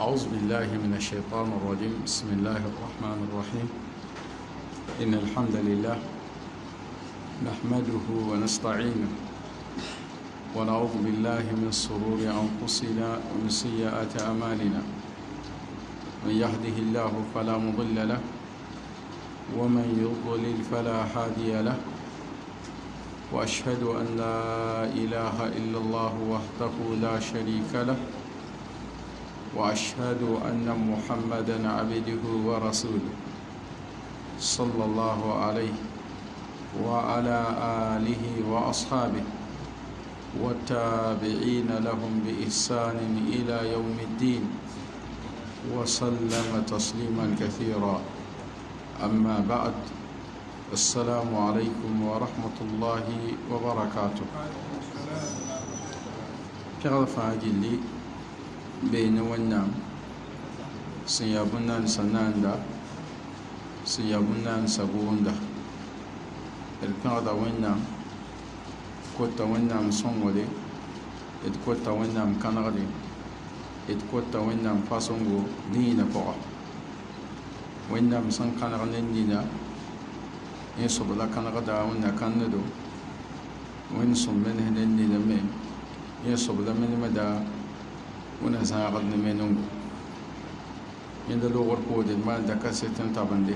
أعوذ بالله من الشيطان الرجيم. بسم الله الرحمن الرحيم. إن الحمد لله نحمده ونستعينه ونعوذ بالله من شرور أنفسنا ومن سيئات أعمالنا. من يهده الله فلا مضل له ومن يضلل فلا هادي له. وأشهد أن لا إله إلا الله وحده لا شريك له. وأشهد أن محمدًا عبده ورسوله صلى الله عليه وعلى آله وأصحابه والتابعين لهم بإحسان إلى يوم الدين وسلم تسليما كثيرا. أما بعد، السلام عليكم ورحمة الله وبركاته. كيف فاجلي بين والنام سيابنا سناندا سيابنا سبوندا الكادا والنام كوتا والنام صنولي كوتا والنام كنغلي كوتا والنام فاسونغو دينا بوا والنام سن كنغل دينا يسوب لا كنغدا ونا كندو وين سوم من هندين دينا مين يسوب لا من مدا ونا زاغد نمنونغو يند لوغر بود ما دكا سيتن تابندي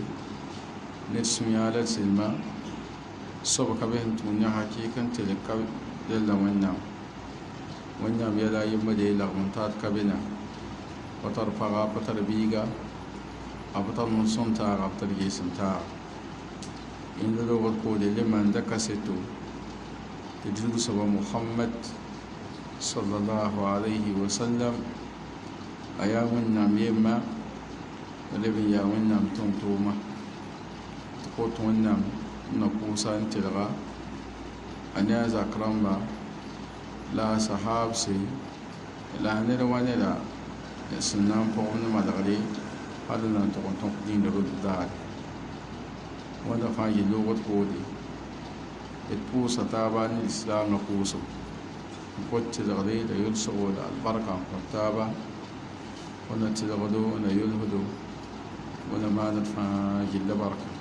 نسمي على سلما صبك بهم تونيا حقيقة تلك دل ونام يلا يمدي لغمتات كبنا وترفع بطر بيغا أبطل من صنتا غبطر جيسمتا يند لوغر بود لمن دكا سيتو تجلو سبا محمد صلى الله عليه وسلم أيام النام يما ولبن يا ونام تنتوما تقوت ونام نقوسا انتلغا أنيا زكرمبا لا صحاب سي لا نرواني لا سنام فون مدغلي هذا نتقون تنقدين رد دار وانا فاجي لغت قولي اتبوسا تابان الإسلام نقوسو قد تلغدي لا يلسغو البركة قطابة ونا تلغدو ونا يلهدو ونا ما ندفع جل بركة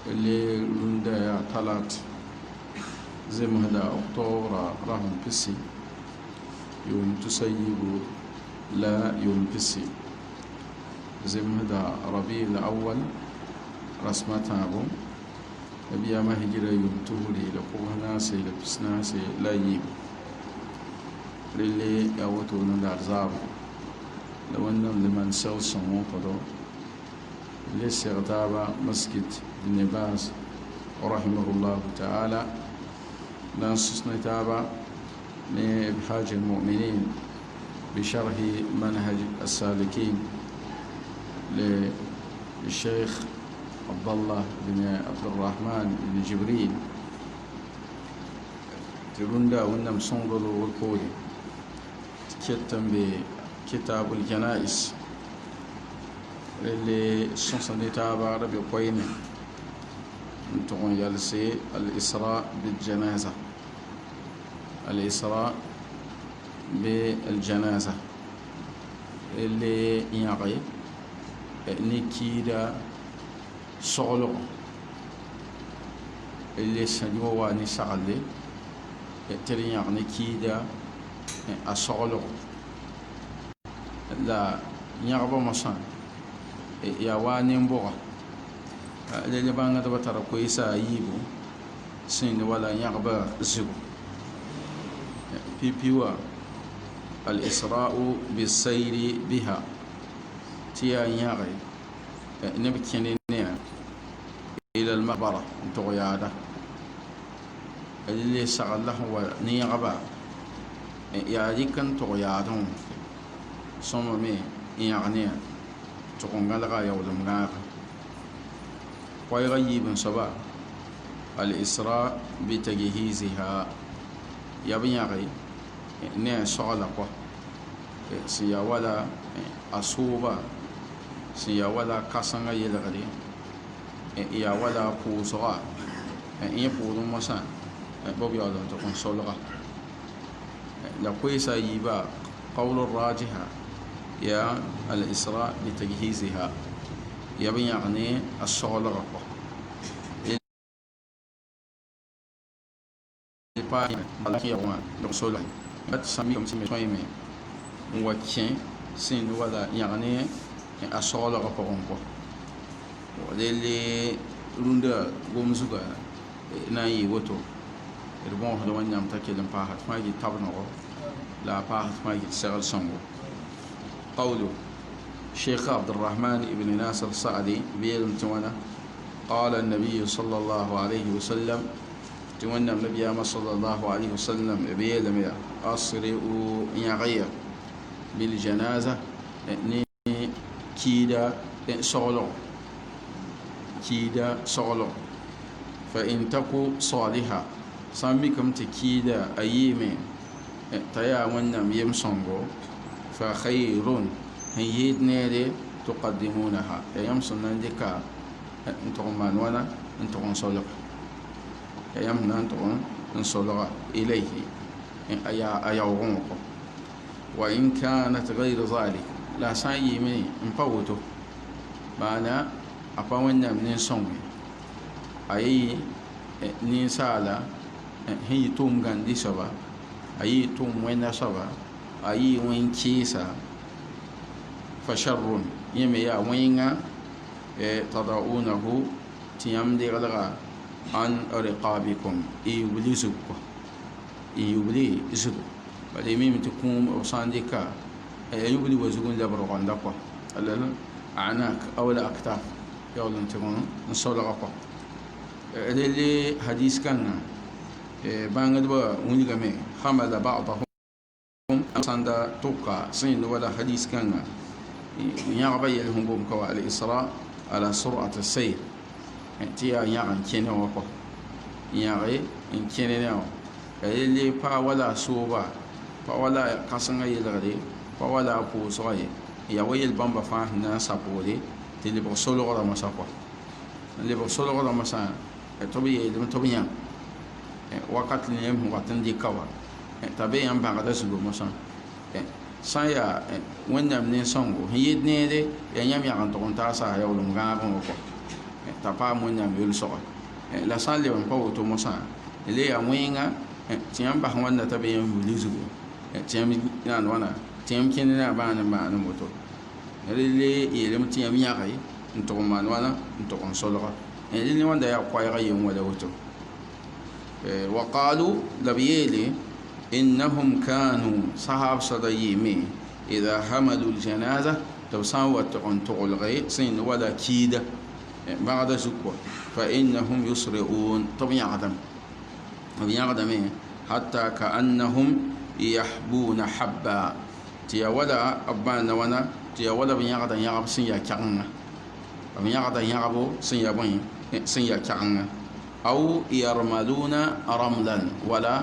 اللي لندا طلعت زي مهدا أكتوبر راهم بسي يوم تسيبو لا يوم بسي زي مهدا ربيع الأول رسمتها بو أبيا ما هجرة يوم تهولي لقوها ناسي لبس ناسي لا يجيب للي يوتو ندار زابو لو أنهم لمن سوى سمو قدو اللي سيغتابا مسجد ابن باز رحمه الله تعالى لنصص نتابا لإبحاج المؤمنين بشرح منهج السالكين للشيخ عبد الله بن عبد الرحمن بن جبريل تروندا ونم صنغلو والكوري تكتم بكتاب الجنائز اللي صنصن تابع ربي قوين نتقون يالسي الإسراء بالجنازة الإسراء بالجنازة اللي يعي نكيدا سغلو اللي سنجوا واني سغلي ترين يعني كيدا أسغلو لا يعبا مصان يا واني مبوغا اللي بانغا دبتر كويسا ييبو سين ولا يعبا زيبو بيبيوا الإسراء بالسير بها تيا يعي نبكيني إلى المقبرة تغيادة اللي سغل له ونيغبا ياديكن تغيادهم صممي يعني تقوم غلغا يولم غاغا ويغيب سبا الإسراء بتجهيزها يبنيغي نيا سغلقوا سيا ولا أصوبا سيا ولا كاسنغا يلغري يا ولا بوزغا يبوض مسان بوبي أدن تكون صلغا لكويسا يبا قول الراجحة يا الإسراء بتجهيزها يبين يعني الشغل رقم الباقي بلكي يوم رسوله بتسمي كم سمي شويمه وكين سين ولا يعني الشغل رقم وللي روندا قومزوجا ناي وتو البون هذا وين يوم تكلم باهت ما يجي تابنه لا باهت ما يجي تشتغل سمو قوله شيخ عبد الرحمن بن ناصر السعدي بيلم توانا قال النبي صلى الله عليه وسلم توانا النبي صلى الله عليه وسلم بيلم يا أسرعوا يغير بالجنازة ني كيدا صغلو كيدا صغلو فإن تكو صالحة سامبكم تكيدا أيمي تيا ونم يمسونغو فخير هيد نيري تقدمونها يمسون نديكا انتم مانوانا انتم صلق يمنا انتم نصلق إليه أيا وإن كانت غير ذلك لا ساي مني نفوتو بانا أبونا من سونغ أي نيسالا هي توم غاندي سبا أي توم وين سبا أي وين كيسا فشر يميا وينغا تضعونه تيام دي غلغا عن رقابكم يولي زكو يولي زكو بل يميم تكون وصانديكا يولي وزكون لبرغان دقوا أعناك أو الأكتاف يولي تكون نصولغا اللي حديث كان بانغدوا ونيغامي حمل بعضهم ساندا توكا سين ولا حديث كان يغبي لهم بوم كوا الإسراء على سرعة السير تيا يغن كيني وكو يغي إن كيني ناو اللي با ولا سوبا با ولا كاسنغا يلغري با ولا بوسوي يا ويل بامبا فاهنا سابولي تلي بوسولو غدا مساكو اللي بوسولو غدا مسا توبي يلم توبيا وقت ليم وقت دي كوا تبي يم بعد سلو مسا saya wẽnnaam ne sõngo sẽn yɩɩd neede yaa yãmb yãg n tʋg n taasa yaoolem gãagẽ wã kɔ t'a paam wẽnnaam yʋlsgɔ la sã n leb n pa woto mosã le yaa wẽnga tɩ yãmb bas wãnda t'a be yãmb yʋʋl zugu tɩ yãmb naan wãna tɩ yãmb kẽnd ne a bãan n maan n woto rele yeelem tɩ yãmb yãge n tʋg n maan wãna n tʋg n solga rel ne wãnda yaa koɛɛgã yem wala woto wa qaalu la b yeele إنهم كانوا صحاب صديمي إذا حملوا الجنازة توسان وتقن تغلغي سين ولا كيدة بعد زكوة فإنهم يسرعون طبيعة عدم حتى كأنهم يحبون حبا تيا ولا أبان ونا تيا ولا بيعد يعب سين يكعنا بيعد يعبو سين يبين سين يكعنا أو يرملون رملا ولا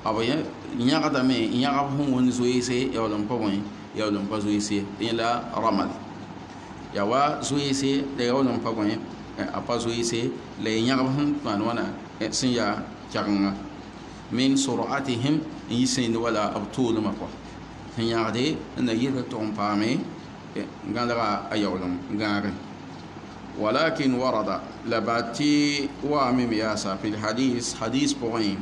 أبويا يعقد مي يعقبهم ونزويسي يولم بوين يولم بزويسي إلى رمل يوا زويسي ليولم بوين أبا زويسي ليعقبهم فانونا سنيا كعنا من سرعتهم يسين ولا أبطول مقوى يعقد أن يدتهم بامي قالوا أيولم قارن ولكن ورد لباتي وامم ياسا في الحديث حديث بوين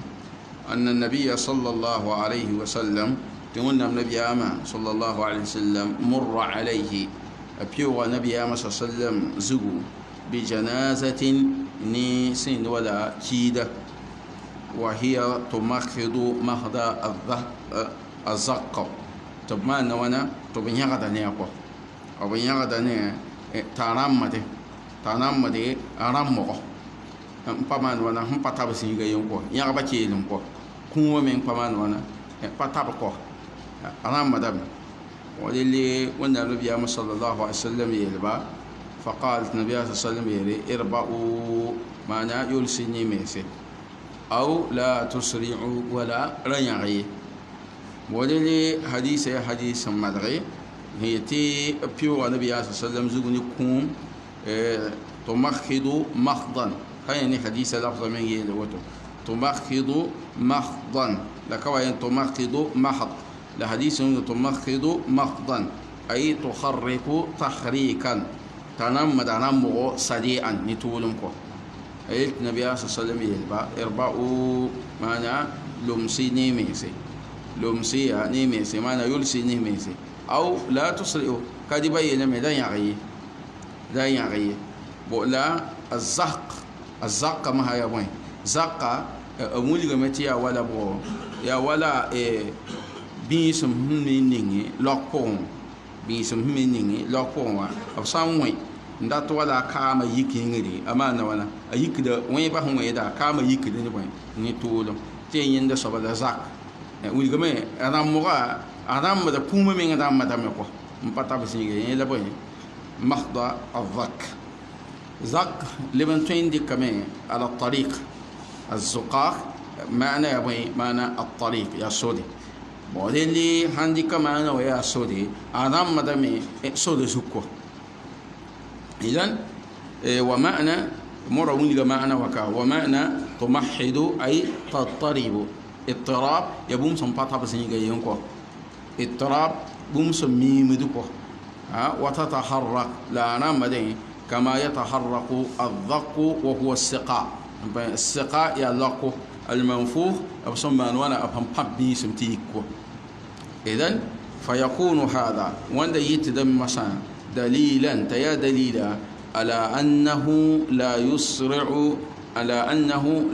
أن النبي صلى الله عليه وسلم تقول النبي آما صلى الله عليه وسلم مر عليه أبيو نبي آما صلى الله عليه وسلم زغو بجنازة نيسين ولا كيدة وهي تمخض مخض الزق تبمان وانا تبني غداني أكو أو بني غداني ترامده أرامه paman wana hum patab singa yonko yagba kelum ko kuwa men paman wana patab ko aram madam وللي قلنا النبي صلى الله عليه وسلم يلبا فقالت النبي صلى الله عليه وسلم يلي اربعوا معنى يلسني ميسي أو لا تسرعوا ولا رنعي وللي حديث مدغي هي تي بيو النبي صلى الله عليه وسلم زغني كوم تمخض مخضا هاي حديث لفظ من يلوتو تمخض مخضا لكوا تمخض محض لحديث تمخض مخضا أي تخرق تخريكا تنم دنمو سريعا نتولمكو أي النبي صلى الله عليه وسلم يلبا إربعوا معنى لمسي نيميسي لمسي نيميسي معنى يلسي نيميسي أو لا تسرئوا كدي بينا مي دا يغي بولا الزق ما هي وين زق أمولي غمتي ولا بو يا ولا بيسم منيني لوكون بيسم منيني لوكون وا أبسام وين ndato wala kama yiki ngiri amana wana ayiki da wani ba hon da kama yiki da ni tolo te yinda so bala zak wi game adam da puma me ngada madame ko mpata bisinge la boy mahda الضك زق لمن تندي كمان على الطريق الزقاق معنى يبغي معنى الطريق يا سودي بعدين لي عندي كمان ويا سودي آدم مدامي سودي زكوا إذن ومعنى مرون معنى وكا ومعنى تمحد أي تضطرب اضطراب يبوم سنبطها بسنجا ينكو اضطراب بوم سميم دكو وتتحرك لا نام مدين كما يتحرك الضق وهو السقاء السقاء يلقو المنفوخ أبصم وانا أفهم حبي سمتيكو إذن فيكون هذا وند يتدم مثلا دليلا تيا دليلا على أنه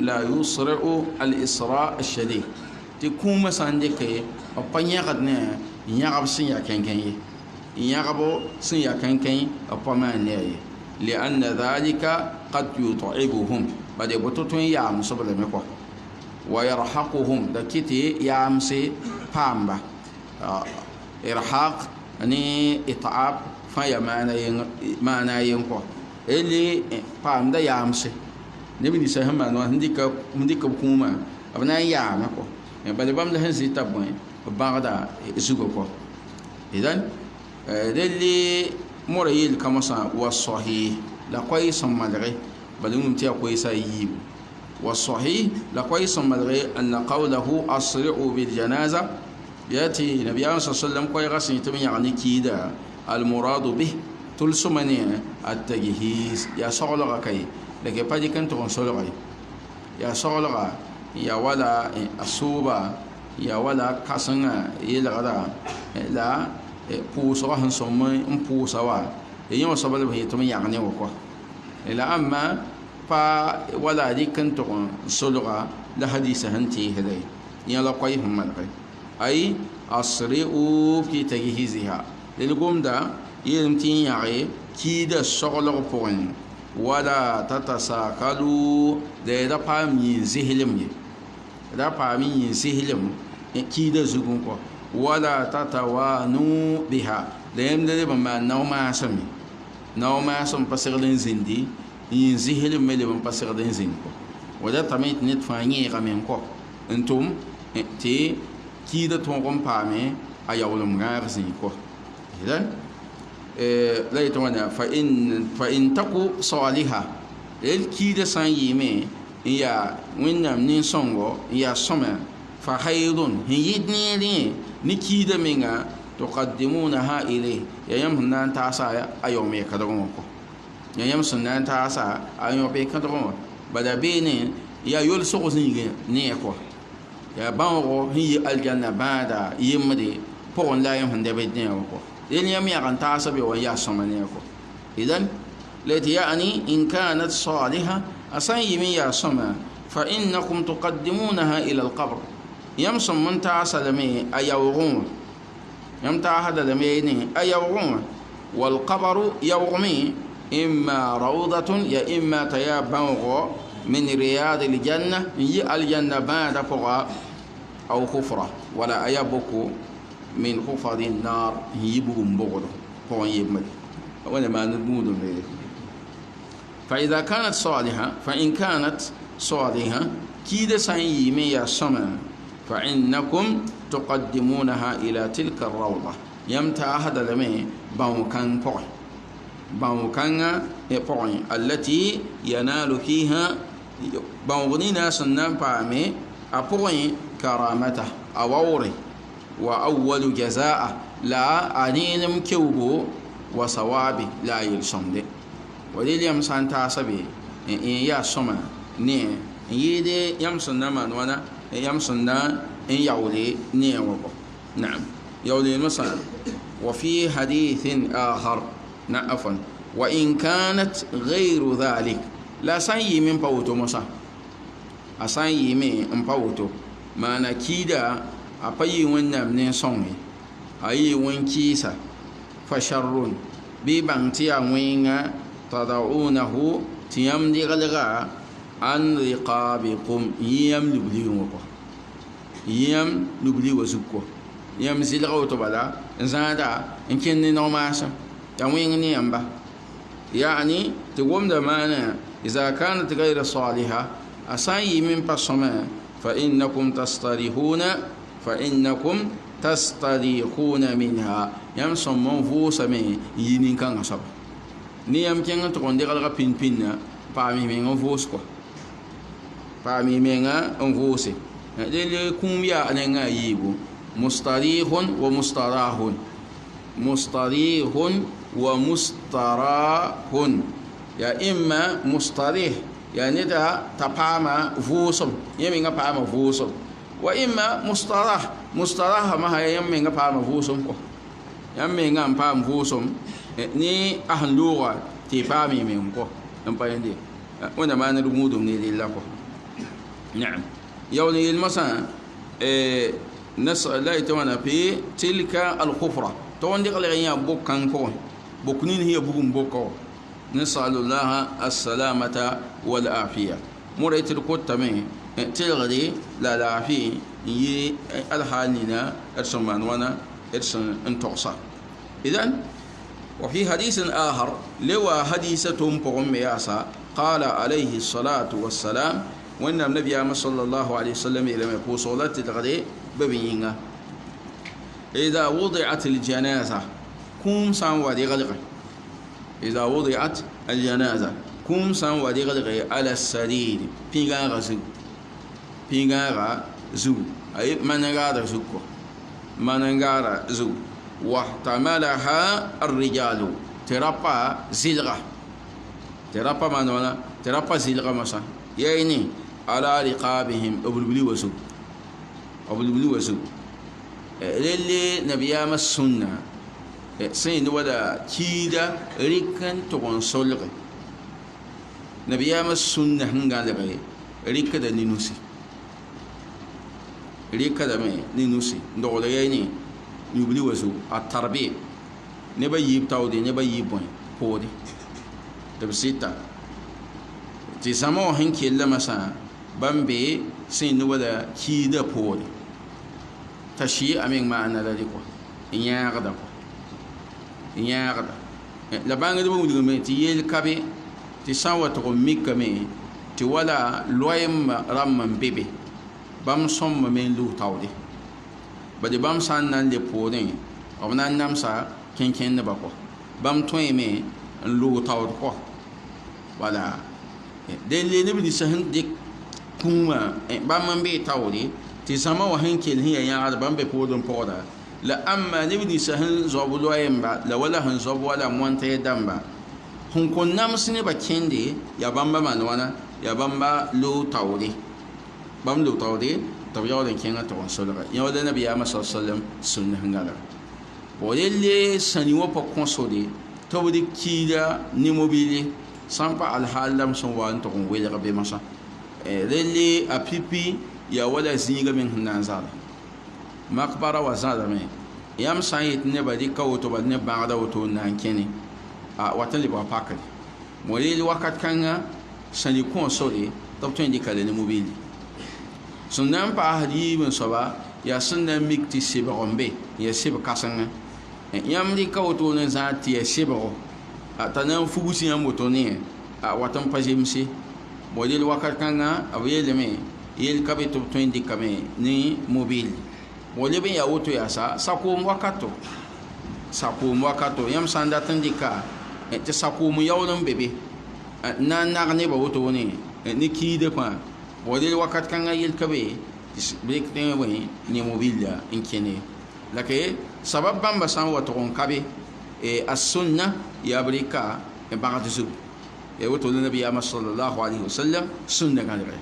لا يسرع الإسراء الشديد تكون مثلا ديك أبني قدنا يعرف سنيا كن يعرف سنيا كن أبما لأن ذلك قد يتعبهم بعد بتوتون يام سبب مكوا ويرهقهم دكتي يامسي بامبا إرهاق أني إتعاب فيا معنى ينكوا اللي بام دا يامسي نبي نسهم ما هنديك بكوما أبنا يام كوا بعد بام لهن زيتابوين بعدا زوجكوا إذن دلي مريل كمسا والصحيح لا كويس مدري بل ممتع كويس يجيب والصحيح لا كويس مدري أن قوله أسرع بالجنازة يأتي النبي صلى الله عليه وسلم كويس يتم يعني كيدا المراد به تلسمني التجهيز يا صغلغ كي لكن بدي كنت صغلغ يا صغلغ يا ولا الصوبة يا ولا كسنة يلغدا لا بوسوا هنسوم بوسوا يوم سبب هي تمي يعني وكوا إلا أما فا ولا دي كنت صلغة لحديث هنتي هذي يلا قويهم ملقي أي أسرعوا في تجهيزها للقوم دا يمتين يعني كيدا صغلق بوين ولا تتساقلوا دا بامي زهلم دا بامي زهلم كيدا زغون كوا ولا تتوانوا بها لأن ده بما نوما سمي نوما سم بسردين زندي ينزهل ملي بم بسردين زندكو وده تميت نتفاني غمينكو انتم تي كيدا تونغم بامي أيولم غير زندكو إذن لا يتوانا فإن تكو صالحة الكيدا سان يمي يا وينام نيسونغو يا سما فخير هيدني لي نكيدا مينغا تقدمونها إليه يا يوم هنان تاسا أيوم يكدرونكو يا يوم سنان تاسا أيوم يكدرون بدا بيني يا يول سوزنيغي نيكو يا بانغو هي الجنة بعد يمدي بون لا يوم هندبي نيكو ين يوم يغان تاسا بيو يا سما نيكو إذن التي يعني إن كانت صالحة أسيمي يا سما فإنكم تقدمونها إلى القبر يمسم من تاسا لمي أيوغون يمتع هذا لميني أيوغون والقبر يوغمي إما روضة يا إما تيابنغو من رياض الجنة يي الجنة بعد فغا أو خفرة ولا أيبكو من خفر النار يبغم بغض فغن يبمد ولا ما نبود ذلك فإذا كانت صالحة فإن كانت صالحة كيد سيمي يا سما فإنكم تقدمونها إلى تلك الروضة يمتع هذا لمي باوكان بوي باوكان بوي التي ينال فيها باوغنينا سنان بامي أبوي كرامته أووري وأول جزاء لا أنينم كوبو وصوابي لا يلسمد وليل يمسان تاسبي إن يا سما ني يدي يمسن نمان وانا يمسن إن يولي ني وبو نعم يولي مثلا وفي حديث آخر عفوا وإن كانت غير ذلك لا سني من باوتو مسا أسني من باوتو ما نكيدا أبي ونام نسوني أي ونكيسا فشرون ببنتيا وينغا تضعونه تيام دغلغا عن رقابكم يم لبليوكو يم لبلي وزكو يم زلغو تبدا زادا إن كن نوماسا تموين يمبا يعني تقوم دمانا إذا كانت غير صالحة أساي من بصما فإنكم تستريحون منها يمسم منفوس من ينين كان أصاب نيام كان تقول دغلغا بين بين parmi men envos quoi parmi men envosé le kumbia anenga yibu mustarihun wa mustarahun ya imma mustarih yani da tapama vusum yemi nga pama vusum wa imma mustarah ma ha yemi nga pama vusum ko yemi nga pama vusum ni ahlura ti pami men ko نبين دي وانا ما نرمود من الله نعم يوني المسا لا يتوانا في تلك الخفرة توان دي قلقيا بوكان كون بوكنين هي بوكم بوكو نسأل الله السلامة والعافية مرأة الكوتة من تلغدي لا العافية يي الحالنا ارسمان وانا ارسن انتوصى إذن وفي حديث آخر لوا حديثة بغم ياسا قال عليه الصلاة والسلام وإن النبي صلى الله عليه وسلم لما يقول صلاة الغداء ببينها إذا وضعت الجنازة كم سان ودي غلغ إذا وضعت الجنازة كم سان ودي غلغ على السرير بيغا زو أي منغار زوكو منغار زو واحتملها الرجال ترابا زلغة ترابا مانونا ترابا زلغة مسا يعني على رقابهم أبلبلي وسو للي نبيام السنة سين ودا كيدا ريكن تغن سولغ نبيام السنة هنغالغ ريكدا نينوسي ريكدا مي نينوسي ndogdo yani yubli wazu at-tarbi ne ba yib tawde ne ba yib boy podi de sita ti samo hen kella masa bambe sin no wada kida podi tashi amin ma ana la diko inyagda la banga de bu me ti yel kabe ti sawa to mikka me ti wala loyem ramman bebe bam som men lu tawde bade bam san nan le podin ob nan namsa ken ne bako bam toy me lu taw ko wala de le ne bi sahin dik kuma bam man be tawdi ti sama wa hankel hiya ya bam be podon poda la amma ne bi sahin zobu loyemba la wala han zobu wala monte damba hun kon namsine ba kende ya bamba manwana ya bamba lu tawdi bam lu tawdi طب يوضن كينا تقول سولغا يوضن نبي محمد صلى الله عليه وسلم سنة هنغالا ولله سنيو بكون سودي تودي كيدا نيموبيلي سامبا الحال لم سوان تقول ويلغا بمسا لله أبيبي يا ولا زيغا من هنانزالا مقبرة وزالا من يام سايت نبدي كوتو بدن بعد وتو نانكيني واتلي باباكل ولله وقت كان سنيكون سودي طب تندي كالي نيموبيلي sunan pa hadi bin soba ya sunan mikti sibagombe ya sib kasanga yam di kawto ne zati ya sibago atanan fugusi yam motone watan pajimsi model wakat kanga awele me yel kabito to indi kame ni mobile model be ya woto ya sakum wakato yam sanda tandika te sakum yawlum bebe nan nagne ba woto ne ni kide pa ودي وقت كان يلكبي بريك تيموي ني موبيليا انكني لكن سبب بام بسان وتقون كبي السنة يبريكا بعد زوج يقول النبي صلى الله عليه وسلم سنة كان غير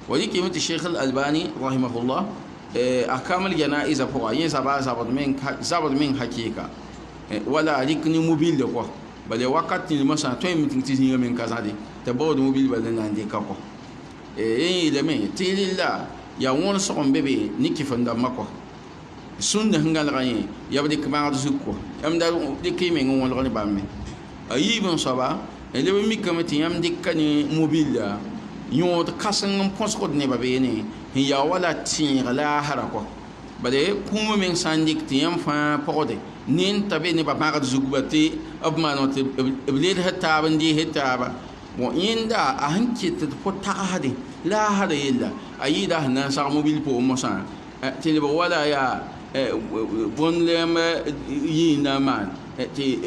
ولي كلمة الشيخ الألباني رحمه الله أحكام الجنائز فوق ين زبط من حقيقة ولا ركن موبيل دكوا بل وقت مثلا توين متنتزين من كذا دي تبود موبيل بدل عندي كوا لمن تيل الله يا وون سقم بيبي نيكي فندا مكوا سنة هنغال غني يبدي كمان تزكوا يمدا دكي من وون غني بامي أيبن صبا اللي بميكم تيام دكاني موبيل يوت كاسن بونسكود نبا بيني هي ولا تين لا حركة بدي كوم من سانديك تيام فا بودي نين تبي نبا مارد زوجبتي أبما نوت بليد هتابن دي هتابا وإن دا أهنكي تدفوت هذه لا هذا إلا أيدا هنا سام موبيل بو مسان تلي ولا يا بون لما ينا مان تي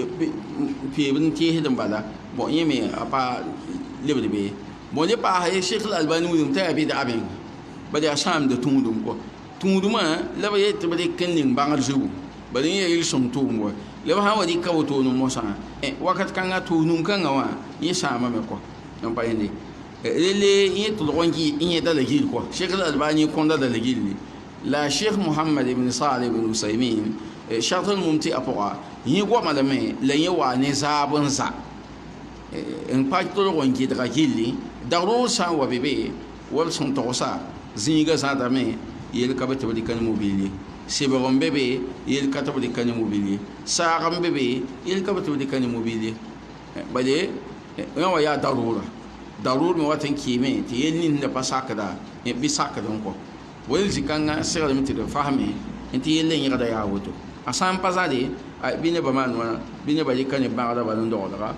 في بنتي هدم بلا بو يمي أبا لبدي بي بو لي با هي شيخ الألباني ويوم تابي دا أبين بدي أسام دا توندم كو توندما لما يتبدي كنين بانغ زو بدي يلسم تومو لما هو دي كوتو نموسان وقت كان تونم كان وا يسام مكو نبا يندي اللي يطلقونجي إني دلجيل كو شيخ الألباني كون دلجيل لا شيخ محمد بن صالح بن عثيمين شرط الممتع أبوه يقوى مدامي لن يوى نزاب زا إن باطلقونجي دلجيل دروسا وبيبي ولسون توسا زينغا زادامي يلكبت بديكان موبيلي سيبرون بيبي يلكبت بديكان موبيلي سارم بيبي يلكبت بديكان موبيلي بدي يوى يا ضرورة ضرور من وقت كيمة تيجي نبى ساكدا يبي ساكدا نكو ولزي كان سير من تدو فهمي أنت يلين يقدر يعودو أسام بزادي بيني بمان وانا بيني بدي كان يبغى هذا بدن دولار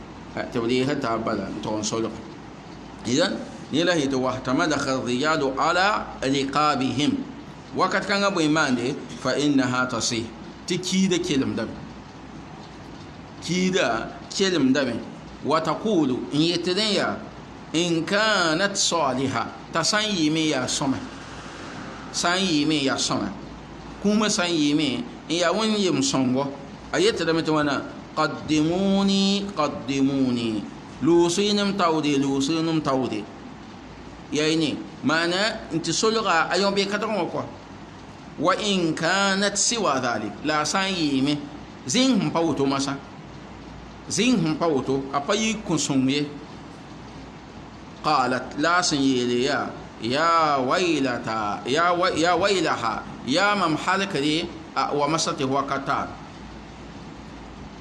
تبدي هتا بدن تون سولك إذا نيلا هي تو اعتمد الرجال على رقابهم وقت كان أبو إيمان دي فإنها تصيح تكيد كلم دم كيدا كلم دم وتقول إن يتدين إن كانت صالحة تسيمي يا سما سيمي يا سما كوما سيمي يا وين يمسونغو أيت دمتوانا قدموني لوسينم تاودي يعني معنى انت سلغا أيوم بيكترونكو وإن كانت سوى ذلك لا سيمي زينهم باوتو مسا زينهم باوتو أبايي كنسومي قالت لا سيدي يا ويلتا يا ويلها يا ممحلك دي ومسته وكتان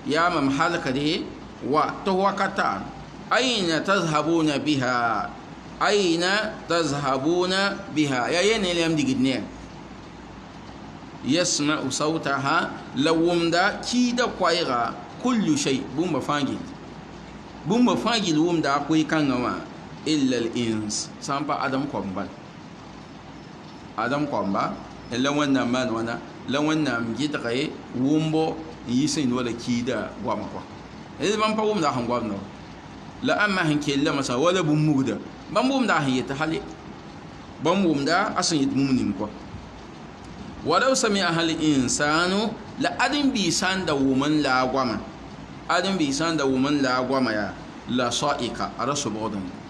يا ممحلك دي وكتان أين تذهبون بها يا ين اللي يمدي جدني يسمع صوتها لو مدا كيدا قايغا كل شيء بوم فانجي لوم دا كوي كانوا إلا الإنس سامبا آدم كومبا إلا وانا مان وانا لو وانا مجيد غي وومبو يسين ولا كيدا وامكوا إذا بامبا ووم دا هم وامنو لا أما هنكي إلا مسا ولا بمودا بامبوم دا هي تحالي بامبوم دا أسن يتمومنين كوا ولو سمعها الإنسان لا أدم بيسان دا ومن لا وما أدم بيسان دا ومن لا وما يا لا صائقة أرسو بودن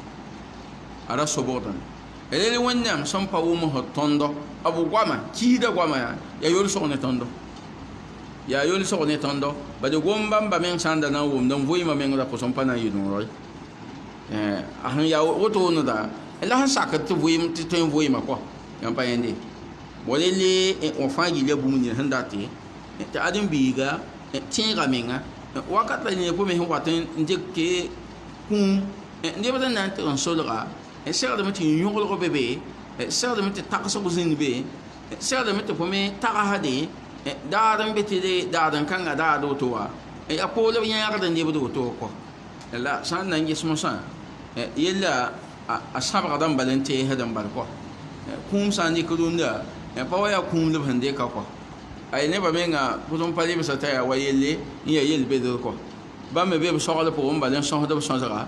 ele wannam son pa wo mo tondo abu gwama kida gwama ya yol so ne tondo ba de gomba ba men sanda na wo ndon voyi ma men da ko son pa na yidun roy ahan ya woto no da ela han sakat voyi ti to voyi ma ko yan pa yende bolele on fa gi le bu mun ni handa te ta adin biga tin ga menga wakata ni po me waten ndike kun ndebe nan te on solra سير دمت ينقل ببي سير دمت تقص بزين بي سير دمت فمي تقهدي دارن بتدي دارن كان دارو توا أقول لو ينقدن يبدو توكو لا سان نجس مسان يلا أصحاب قدام بلنتي هدم بالكو كوم سان يكدون ده فويا كوم لبهندي كاكو أي نبى مينغا كتوم بالي بس تايا ويلي يل بدو كو بام بيب سوغل بوم بالن سوغل بسونزرا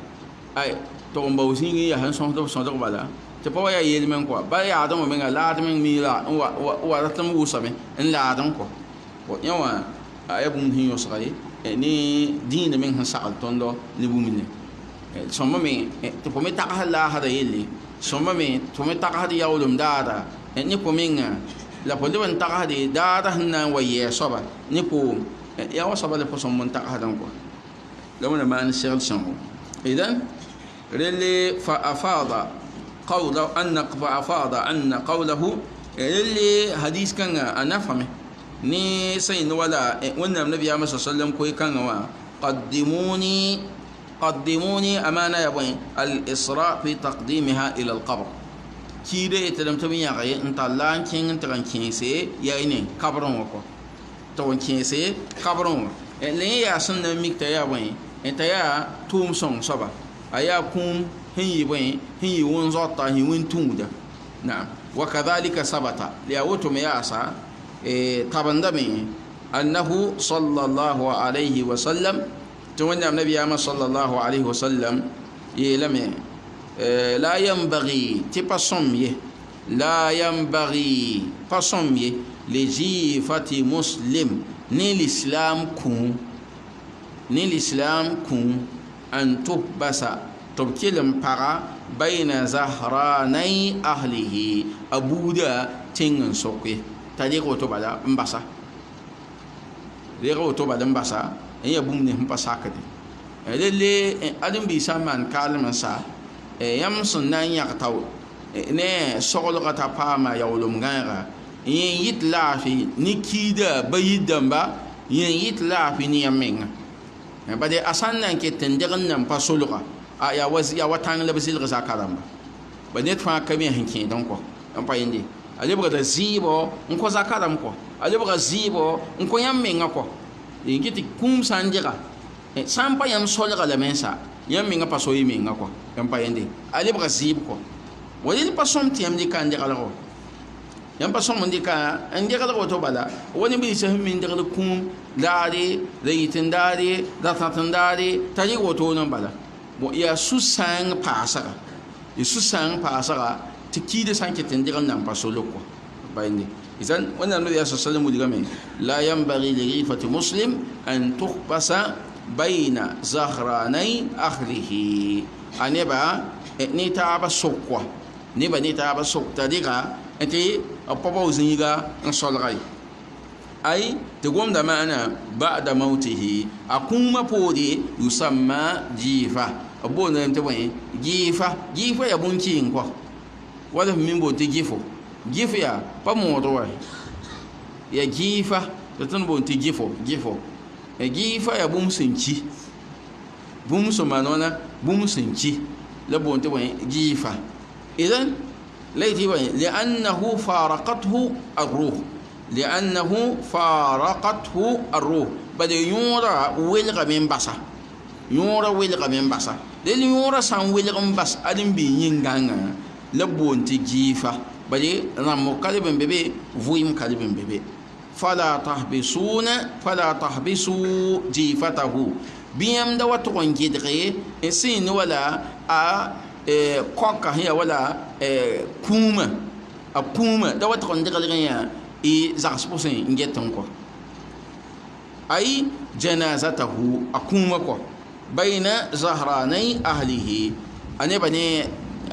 أي تقوم بوزيني يا هنسون ده بسونزر بالا تبوا يا يل من كو با يا آدم مينغا لا آدم ميلا ورتم وسامي إن لا آدم كو yawa aya bum hin yosgare ni diin men han sakal tondo ni bumine somma me to po me takhala hada yeli somma me to me takhala yawlum dada ni po menga la po deban takhala dada hanna waye soba ni po ya wasaba le po somma takhala ko لو ما نشغل شنو إذن اللي فأفاض قوله أن فأفاض أن قوله اللي حديث كان أنا فهمه ني سين ولا وإن النبي محمد صلى الله عليه وسلم كوي كان قدموني أمانة يا بوين الإسراء في تقديمها إلى القبر كيري تلم تبين يا غي أنت لان كين أنت كان كينسي يا إني قبرهم وكو تون كينسي قبرهم اللي يا سنة ميكتا يا بوين أنت يا توم سون صبا أيا كوم هي وين هي ونزاتا هي وين تومدا نعم وكذلك ثبت لأوتم ياسا تبندمي أنه صلى الله عليه وسلم تولى النبي صلى الله عليه وسلم يلمي لا ينبغي تبصمي لا ينبغي بصمي لجيفة مسلم ni l'islam kun an tuhbasa tobkilim para bayna zahranay ahlihi abuda tingin sokwe tadi ko to bala mbasa mbasa ya bumne mbasa kadi lele adam bi saman kalman sa yam sunnan yaktaw ne sogol gata pama yawlum ngara yin yit lafi nikida bayidamba yin yit lafi ni yamenga bade asan nan ke tendegan nan pa soluga ya watang la bisil ga zakaramba bade twa kami hinkin don ko an pa yindi ale buga da zibo nko zakaram ko ale buga zibo nko yammenga ko yingiti kum sanjira sampa yam solga la mensa yammenga pa soyi menga ko an pa yindi ale buga zibo ko wali pa som tiam di kan de kala ko yam pa som ndika ande kala ko to bala woni bi se min de kala kum daari reitindari datatindari tari woto nan bala bo ya susang pasara tikide sanke tindiran nan pasoloko bayni idan wannan nabi sallallahu alaihi wasallam la yanbaghi li ghifati muslim an tukhbasa bayna zahranay akhlihi aneba ni taaba sokwa ni taaba sokta diga enti apopo zinga en solgai أي تقوم دمانا بعد موته أقوم بودي يسمى جيفة أبونا نتوين جيفة يا بونتين كوا ولا من بودي جيفو يا بموضوع يا جيفة تتن بونتي جيفو جيفة يا بوم سنتي بوم سمانونا بوم سنتي لا بونتي وين جيفة إذن ليتي وين لأنه فارقته الروح الروح بده يورا ويلغا من باسا دل يورا سان ويلغا من باس ادم بي ينغانغا لبونتي جيفا بده رامو كالبن بيبي فويم كالبن بيبي فلا تحبسوا جيفته بيام دا واتون جيدغي سين ولا كوكا هي ولا كوما دا واتون دغلغيا zags posen ngetan ko ay janazatahu akuma ko bayna zahranay ahlihi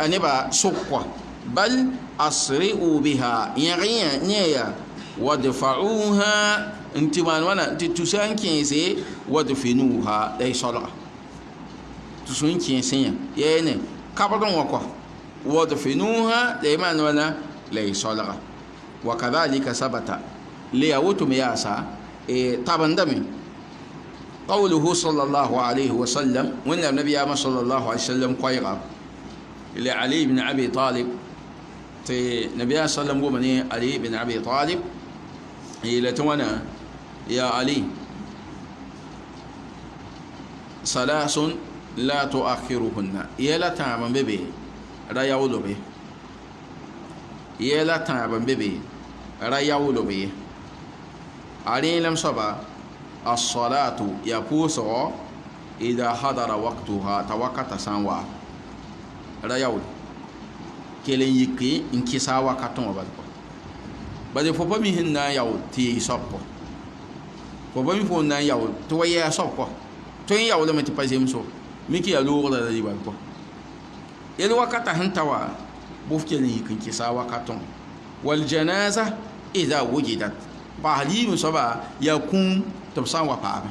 aneba sokwa bal asri'u biha yariya niya wadfa'uha intiman wana titusan kinse wadfinuha dai sala tusun kinse yene kabadon wako wadfinuha dai man wana lay sala وكذلك ثبت ليوتم ياسا تبندم قوله صلى الله عليه وسلم وان النبي صلى الله عليه وسلم قيغا لعلي بن ابي طالب النبي صلى الله عليه وسلم ومن علي بن ابي طالب الى توانا يا علي ثلاث لا تؤخرهن يلا تعمل ببي لا يولو به يلا تعمل ببي رياولو بي عليهم صبا الصلاة يقوسو إذا حضر وقتها توقت سانوا رياول كلين يكي إنكسا وقتهم بدو بدو فوبا ميهن ياول تي صبو fo bam fo na yaw to waya so ko to yaw le mati pazem so miki ya lo da riba ko el wakata hantawa buf ke ni kin kisa wakaton wal janaza idha wujidat bahli musaba ya kum tabsan wa pa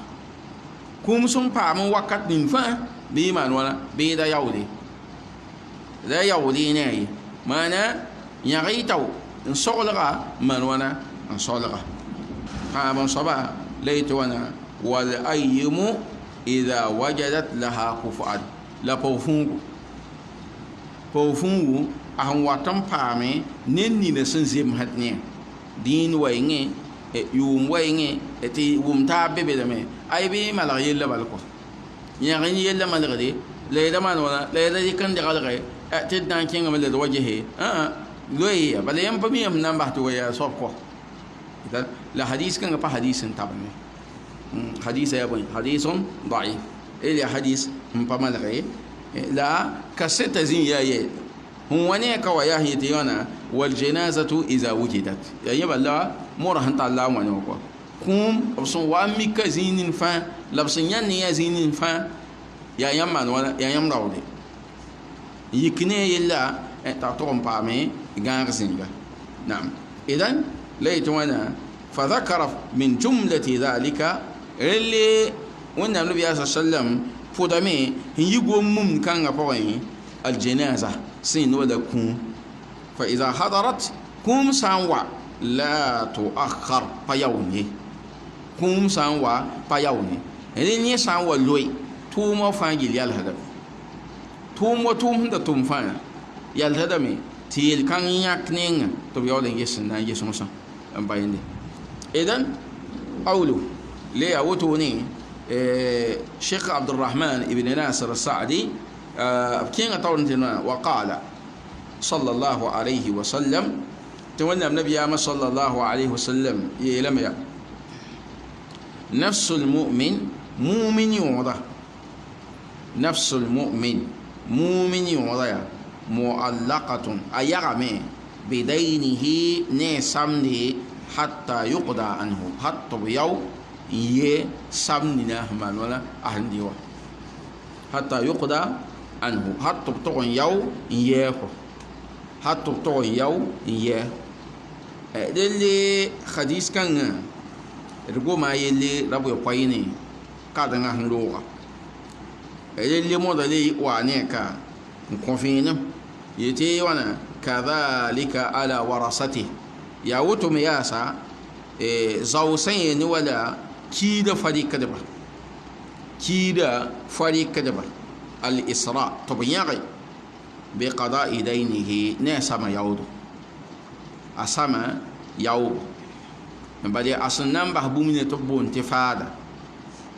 kum sun pa mun wakat nin fa bi man wala bi da yawli da yawli ne mana yagitaw in soglaga man wana an soglaga pa mun saba layto wana wal ayyimu idha wajadat laha kufu'an la pawfungu ahun watan paame nenni na sun zem hatne din wayenge yum wayenge eti wumta bebe dame ay be mala yella balko nyagin yella malgade leeda man wala leeda yikan de galgay ati dan kinga mala do wajhe loye bale yam pami am namba to ya sokko idan la hadith kan pa hadithin tabne hadith ya boy hadithun da'if ili hadith mpamalgay la kaseta zin ya ye هو نيك وياه تيانا والجنازة إذا وجدت يا يبا لا مرهن تعالى ونوكو كوم أبصن وامي كزين فان لبصن يعني زين فان يا يمان ولا يا يم راودي يكني يلا تعطوهم بامي غارزينغا نعم إذن ليتوانا فذكر من جملة ذلك اللي وانا النبي صلى الله عليه وسلم فدامي يقوم ممكن أبوين الجنازة سين ولا كون فإذا حضرت كوم سانوا لا تؤخر فيوني كوم سانوا فيوني إني سانوا لوي توم فانجل يالهدم توم هذا توم فان يالهدمي تيل كان يكنين تبيولين يسنا يسمسا أمبايندي إذن أولو ليه أوتوني شيخ عبد الرحمن ابن ناصر السعدي كين طولنا وقال صلى الله عليه وسلم تولى النبي صلى الله عليه وسلم يلم يا نفس المؤمن مؤمن يوضع نفس المؤمن مؤمن يوضع معلقة أيغمي بدينه نسمني حتى يقضى عنه حتى بيو يسمني من ولا أهل حتى يقضى عنه حتى بتوع يو إياه حتى بتوع يو إياه اللي حديث كان رجو ما يلي ربو يقيني كذا هنلوغا اللي مودلي وانيكا نكونفين يتي وانا كذلك على ورثته يا وتم ياسا زوسين ولا كيد فريق كدبا كيد فريق كدبا الإسراء طبيعي بقضاء دينه نسما يعود أسما يعود بدي أصلا بحبومين تبون تفادا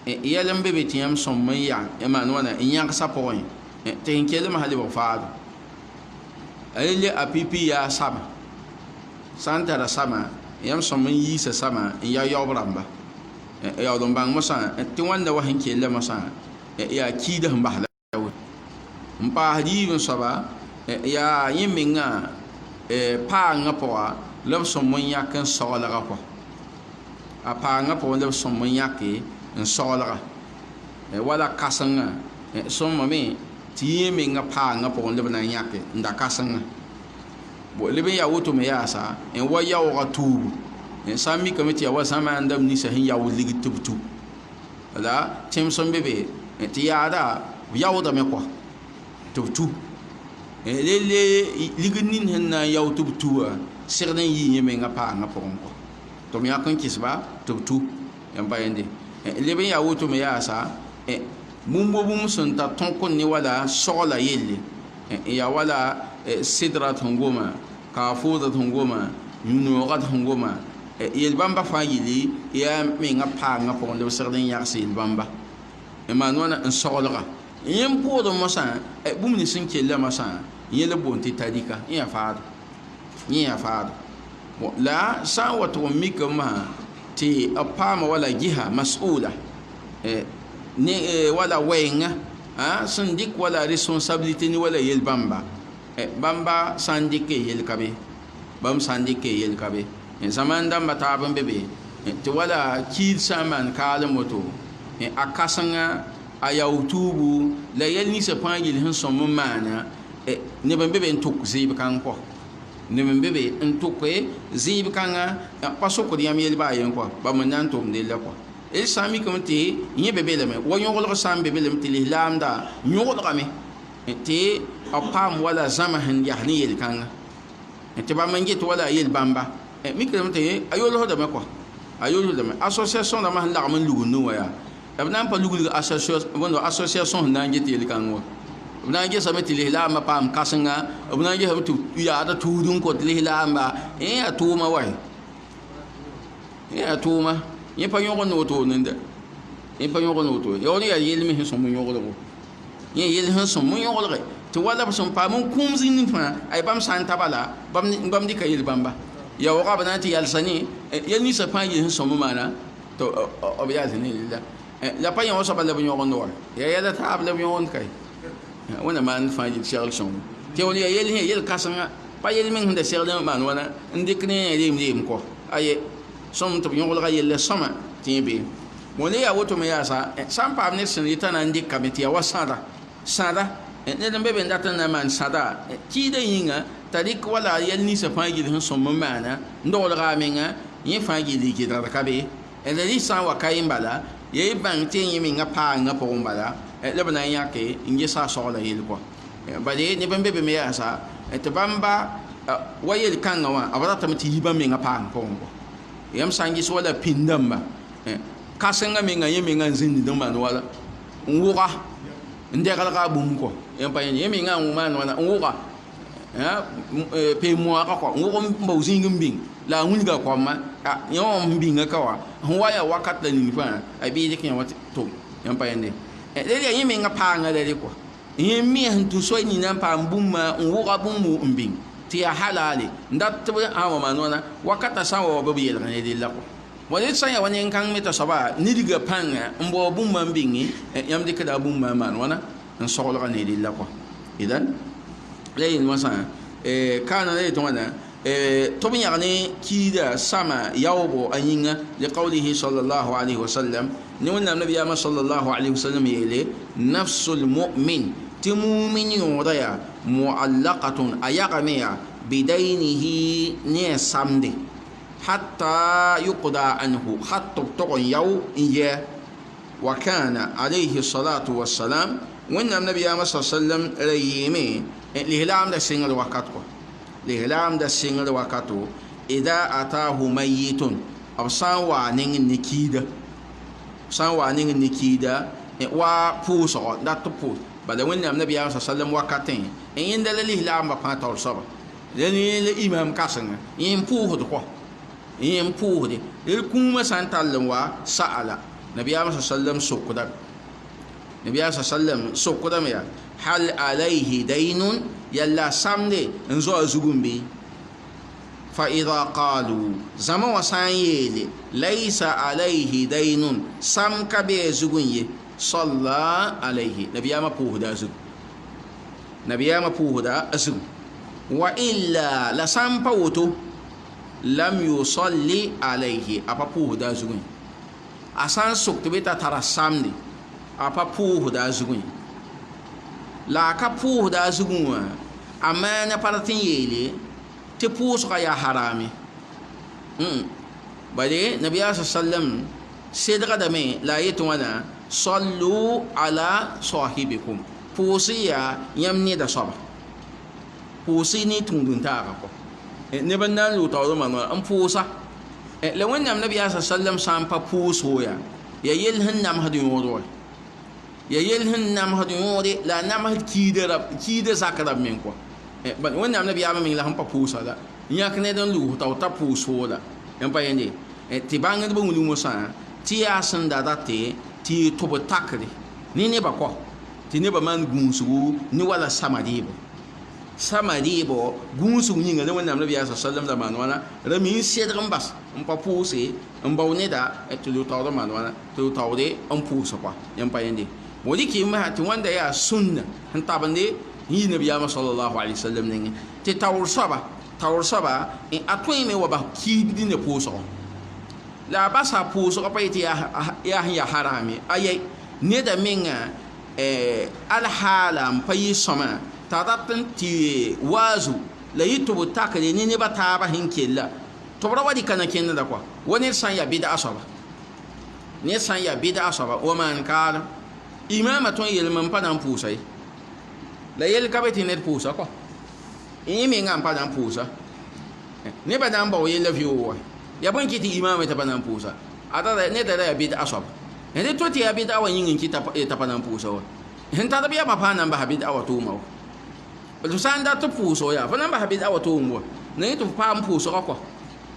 يلم ببتيام سميا إما نوانا إنيان سابوين تهنكلم هالي بفادا اللي أبيبي يا سما سانتا سما يام سمي يسا سما يا يوبرامبا يا دمبان مسا تيوان دا وهن كيلا مسا يا كيدا مبهلا مبا هديب سبا يا يمينا پاanga pɔga la b sõm n yãk n saglga kɔ a paanga pʋgẽ la b sõm n yãke n saglga wala kãsenga sõmame tɩ yẽ menga paanga pʋgẽ la b na n yãke n da kãsenga leb n yaa woto me yaasa n wa yaooga tuubu sã n mikame tɩ ya wa zãmaan dam ninsã sẽn yaool ligd tɩ b tu la tẽms n be be tɩ yaada b yaoodame kɔ tɩ b tu lele ligd nin sẽn na n yao tɩ b tuã segd n yɩ yẽ menga paanga pʋgẽ kɔ tɩ b yãk n kɩsba tɩ b tu yãmb pa yẽnde leb n yaa woto me yaasa bũmb bũmb sẽn tar tõk ne wala sogla yelle n yaa wala sidrat sẽn goma kaafoodrat sẽn goma yũ-noogat sẽn goma yel-bãmba fãa yɩli yaa menga paanga pʋgẽ la b segd n yãgs yel-bãmba n maan wãna n soglga yẽn pʋʋdẽ mosã bũmb ne sẽn kell mosã yẽ la boon tɩ tarika yẽ yaa faado la sã n wa tɩg n mikame tɩ b paama wala giha mas'ula ne wala wɛɛngã sẽn dɩk wala responsabilité ne wala yel bãmba bãmba sã n dɩk yel ka be bãmb sã n dɩk yel ka be zãmaan dãmba taab n be be tɩ wala kiid sã n maan kaalem woto a kãsenga a yao tuubu la yɛl ninsã fãa yel sẽn sõm n maana neb n be be n tʋk zɩɩb kãng kɔ neb n be be n tʋke zɩɩb kãngã pa sokd yãmb yel baa yen kɔ bãmb n na n tʋmd yella kɔ d sã n mikame tɩ yẽ be be lame wa yõglg sã n be be lame tɩ lislaamda yõglgame tɩ a paam wala zãma sẽn yas ne yel kãngã tɩ bãmb n get wala a yel bãmba mikame tɩ a yolsdame kɔ a yolsdame association dãmbã sẽn lagm n lugd ne wã yaa b na n pa lugd association sẽn na n get yel kãng wã b na n gesame tɩ lislaambã paam kãsenga b na n gesame tɩ yaada tuusd n kot lislaamba a tʋʋma wa a tʋʋma yẽ pa yõg ne woto nenda yẽ pa yõg ne woto yaood yaa yell me sẽn sõm n yõglgo yẽ yell sẽn sõm n yõglge tɩ wala b sẽn paam n kũum zĩnd fãa ay bãmb sã n taba la bãmb dɩka yel bãmba ya waga b na n tɩ yalsa ne yel ninsã fãa yel sẽn sõm n maana tɩ b yalsa ne la la pa yõ soaba la b yõgend wa ya yɛla taab la b yõgend kae wẽnna maan fãa yel segl sõngo tɩ wal yaa yel sẽn yel kãsenga pa yel meng sẽn da segl n maan wãna n dɩk ne reem kɔ aye sõm tɩ b yõglga yella sõma tɩ yẽ be wẽnde yaa woto me yaasa sã n paam ned sẽn yetã na n dɩkame tɩ ya wa sãda ned n be be n dat n na n maan sãda kiida yĩnga t'a dɩk wala yɛl ninsã fãa yel sẽn sõm n maana n doglga a menga yẽ fãa yel gɩdgd ka be la rɩ sã n wa ka yen bala ya y bãng tɩ yẽ menga paangã pʋgẽ bala la b na n yãke n gesa a sogla yel kɔ bale neb n be be me yaasa tɩ bãmba wa yel kãngã wã b ratame tɩ yibã menga paang pʋgẽ kɔ yãmb sã n ges wala pĩn dãmba kãsenga menga yẽ menga n zĩnd n maan wala n wʋga n deglga a bũmb kɔ yẽ pa yẽ menga n maan wala n wʋga peen-moagã kɔ n wʋg n bao zĩig n bĩng la a wilga kɔma yẽ wã n bĩngã ka wa sẽn wa yaa wakat la ning fãa a bɩ dɩk yã wa tʋm yãmb pa yẽnde rel yaa yẽ menga paangã la rɩ kɔ yẽ me sẽn tʋ soy nina n paam bũmba n wʋga bũmb n bĩng tɩ yaa halaale n dat tɩ b sã wa maan wãna wakata sã n wa wa b yelg ne della kɔ wa d sã n yaa wa nen-kãng me t'a soaba nidga pãnga n bao bũmba n bĩnge yãmb dɩkda a bũmba n maan wãna n soglga ne della kɔ idan la yelmã sã kaana la yetɩ wãna tɩ b yãg ne kiida sama yaoobo a yĩnga liqaulihi sallallahu alaihi wasallam ne wẽnnaam nabiyaamã sallallahu alaihi wasallam yeele nafsu lmumin tɩ mumin yõoda yaa muallaqatun a yagame yaa bidaynihi ne a samde hatta yuqda anhu hat tɩ b tog n yao n yɛ wa kana alayhi salatu wassalam wẽnnaam nabiyaamã sa sallam ra yeeme lislaamda sɩngr wakat kɔ lislaamda sɩngr wakato ida ataahu mayitun b sã n waa neng ne kiida sã n waa neng ne kiida wa pʋʋsgɔ dat tɩ pʋʋs bala wẽnnaam nabiyaam sa sallam wakatẽ n yẽnda la lislaamba fãa taoor soaba la ne la imam kãsenga yẽ n pʋʋsd kɔ yẽ n pʋʋsde rel kũumã sã n tall n wa sa'ala nabiyaam sa sallam sokdame nabiyaam sa sallam sokdame yaa hal alayhi daynun yalla samde n zo a zugum bɩ fa ida qaalu zãma wã sã n yeele laysa alayhi daynun sam ka be a zugum ye salla alayhi nabiyaamã pʋʋsda a zugum nabiyaamã pʋʋsda a zugum wa illa la sã n pa woto lam yusalli alayhi a pa pʋʋsda a zugum a sã n sok tɩ be t'a tara samde a pa pʋʋsda a zugum la a ka pʋʋsda a zugum wã a maana pa rat n yeele tɩ pʋʋsga yaa harame bale nabiyaa sa sallam sedgdame la a yetɩ wãna sallu ala sahibikum pʋʋsy yaa yãmb neda soaba pʋʋsy ne tũud n taaga kɔ neb n na n loog taoor maan wã n pʋʋsa la wẽnnaam nabiyaa sa sallam sã n pa pʋʋs fo yaa ya yell sẽn namsd yõod wa ya yell sẽn namsd yõode la a namsd kiida zak rab men kɔ wẽnnaam nabiyaamã meng la sẽn pa pʋʋsa la yãk ned n lugs t'a ta pʋʋs fo la n pa yẽnde tɩ bãngdbã wilg mosã tɩ yaa sẽn da date tɩ y tʋb takre ne nebã kɔ tɩ nebã maan gũusgu ne wala sama rɩɩbɔ gũusg yĩnga la wẽnnaam nabiyaa sa sallam da maan wãna ra mi n sɛdg n bas n pa pʋʋse n bao neda tɩ lo taoor maan wãna tɩ lo taoore n pʋʋsa kɔa yãmb pa yẽnde bõ dɩkɩɩmã tɩ wãnda yaa sũnna n tabende n yɩ nabiyaamã sallallahu alaihi wasallam nengẽ tɩ taoor soaba a tõeme wa bas kiid dĩnã pʋʋsgɔ la basa pʋʋsg pa yetɩ yaa sẽn yaa harame aye neda menga alhaala n pa yɩ sõma t'a rat n tɩ waazu la yɩ tɩ b takre ne nebã taaba sẽn kella tɩ b ra wa dɩka na kẽndda kɔa wa ned sã n yaa bɩd'a soaba ned sã n yaa bɩd'a soaba wa maan kaalem imaamã tõe n yelm n pa na n pʋʋsa ye la yel ka be tɩ ned pʋʋsa kɔa yẽ menga n pa na n pʋʋsa nebã na n bao yella vɩoogo wa ya bõe kɩ tɩ imaamã t'a pa na n pʋʋsa neda ra yaa bɩd'a soaba rẽ to tɩ yaa bɩd'a wa yĩng n kɩ t'a pa na n pʋʋsa wa sẽn tar b yamã paa na n basa bɩd'a wa tʋʋma wa tɩ sã n dat tɩ pʋʋsg yaa fa na n basa bɩd'a wa tʋʋm wa na yẽ tɩ f paam pʋʋsga kɔa